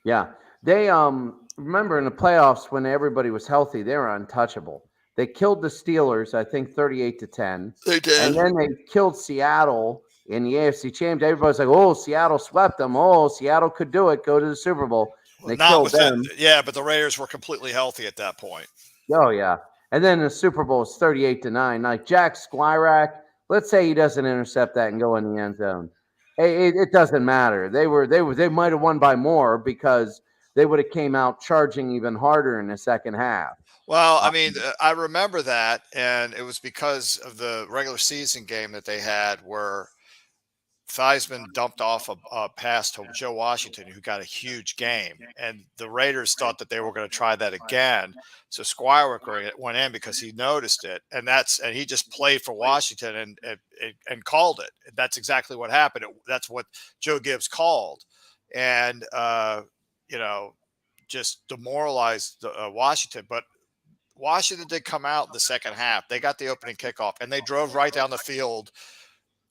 Yeah. They remember in the playoffs when everybody was healthy, they were untouchable. They killed the Steelers, I think 38-10. They did. And then they killed Seattle in the AFC Championship. Everybody's like, "Oh, Seattle swept them. Oh, Seattle could do it. Go to the Super Bowl." They killed them. Yeah, but the Raiders were completely healthy at that point. Oh, yeah. And then the Super Bowl is 38-9. Like Jack Squirack, let's say he doesn't intercept that and go in the end zone. It doesn't matter. They might have won by more because they would have came out charging even harder in the second half. Well, I mean, I remember that, and it was because of the regular season game that they had where Theismann dumped off a pass to Joe Washington, who got a huge game, and the Raiders thought that they were going to try that again. So Squire went in because he noticed it, and he just played for Washington and called it. That's exactly what happened. That's what Joe Gibbs called, and just demoralized Washington. But Washington did come out in the second half. They got the opening kickoff, and they drove right down the field.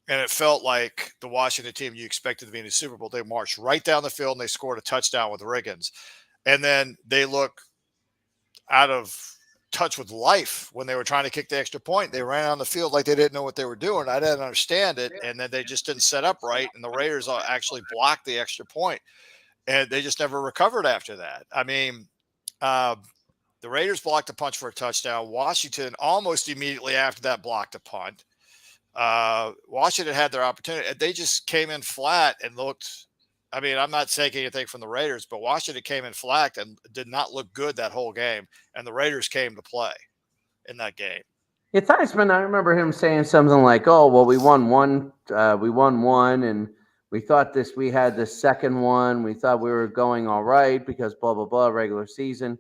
And it felt like the Washington team you expected to be in the Super Bowl. They marched right down the field and they scored a touchdown with Riggins. And then they look out of touch with life when they were trying to kick the extra point. They ran on the field like they didn't know what they were doing. I didn't understand it. And then they just didn't set up right. And the Raiders actually blocked the extra point. And they just never recovered after that. I mean, the Raiders blocked a punch for a touchdown. Washington almost immediately after that blocked a punt. Washington had their opportunity. They just came in flat and looked. I mean, I'm not taking anything from the Raiders, but Washington came in flat and did not look good that whole game. And the Raiders came to play in that game. Yeah, Theismann, I remember him saying something like, "Oh, well, we won one, and we thought we had the second one. We thought we were going all right because blah blah blah regular season."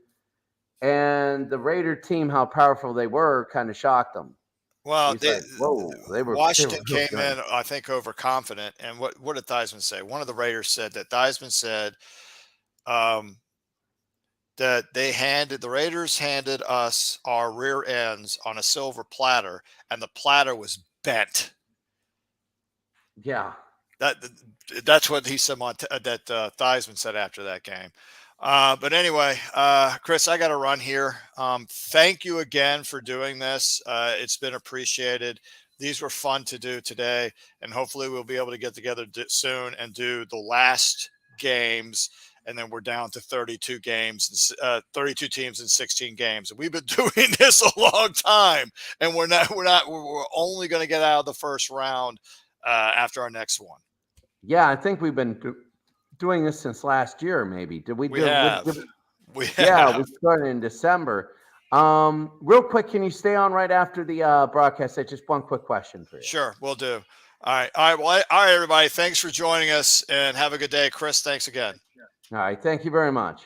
And the Raider team, how powerful they were, kind of shocked them. Well, Washington came in, I think, overconfident. And what did Theismann say? One of the Raiders said that Theismann said that the Raiders handed us our rear ends on a silver platter, and the platter was bent. Yeah, that's what he said. That Theismann said after that game. But anyway, Chris, I got to run here. Thank you again for doing this. It's been appreciated. These were fun to do today, and hopefully we'll be able to get together soon and do the last games. And then we're down to 32 games, 32 teams in 16 games. We've been doing this a long time, and we're only going to get out of the first round after our next one. Yeah, I think we've been doing this since last year, maybe. Did we? We have. Yeah, we started in December. Real quick, can you stay on right after the broadcast? I just one quick question for you. Sure, we'll do. All right. Well, all right, everybody. Thanks for joining us, and have a good day. Chris, thanks again. All right. Thank you very much.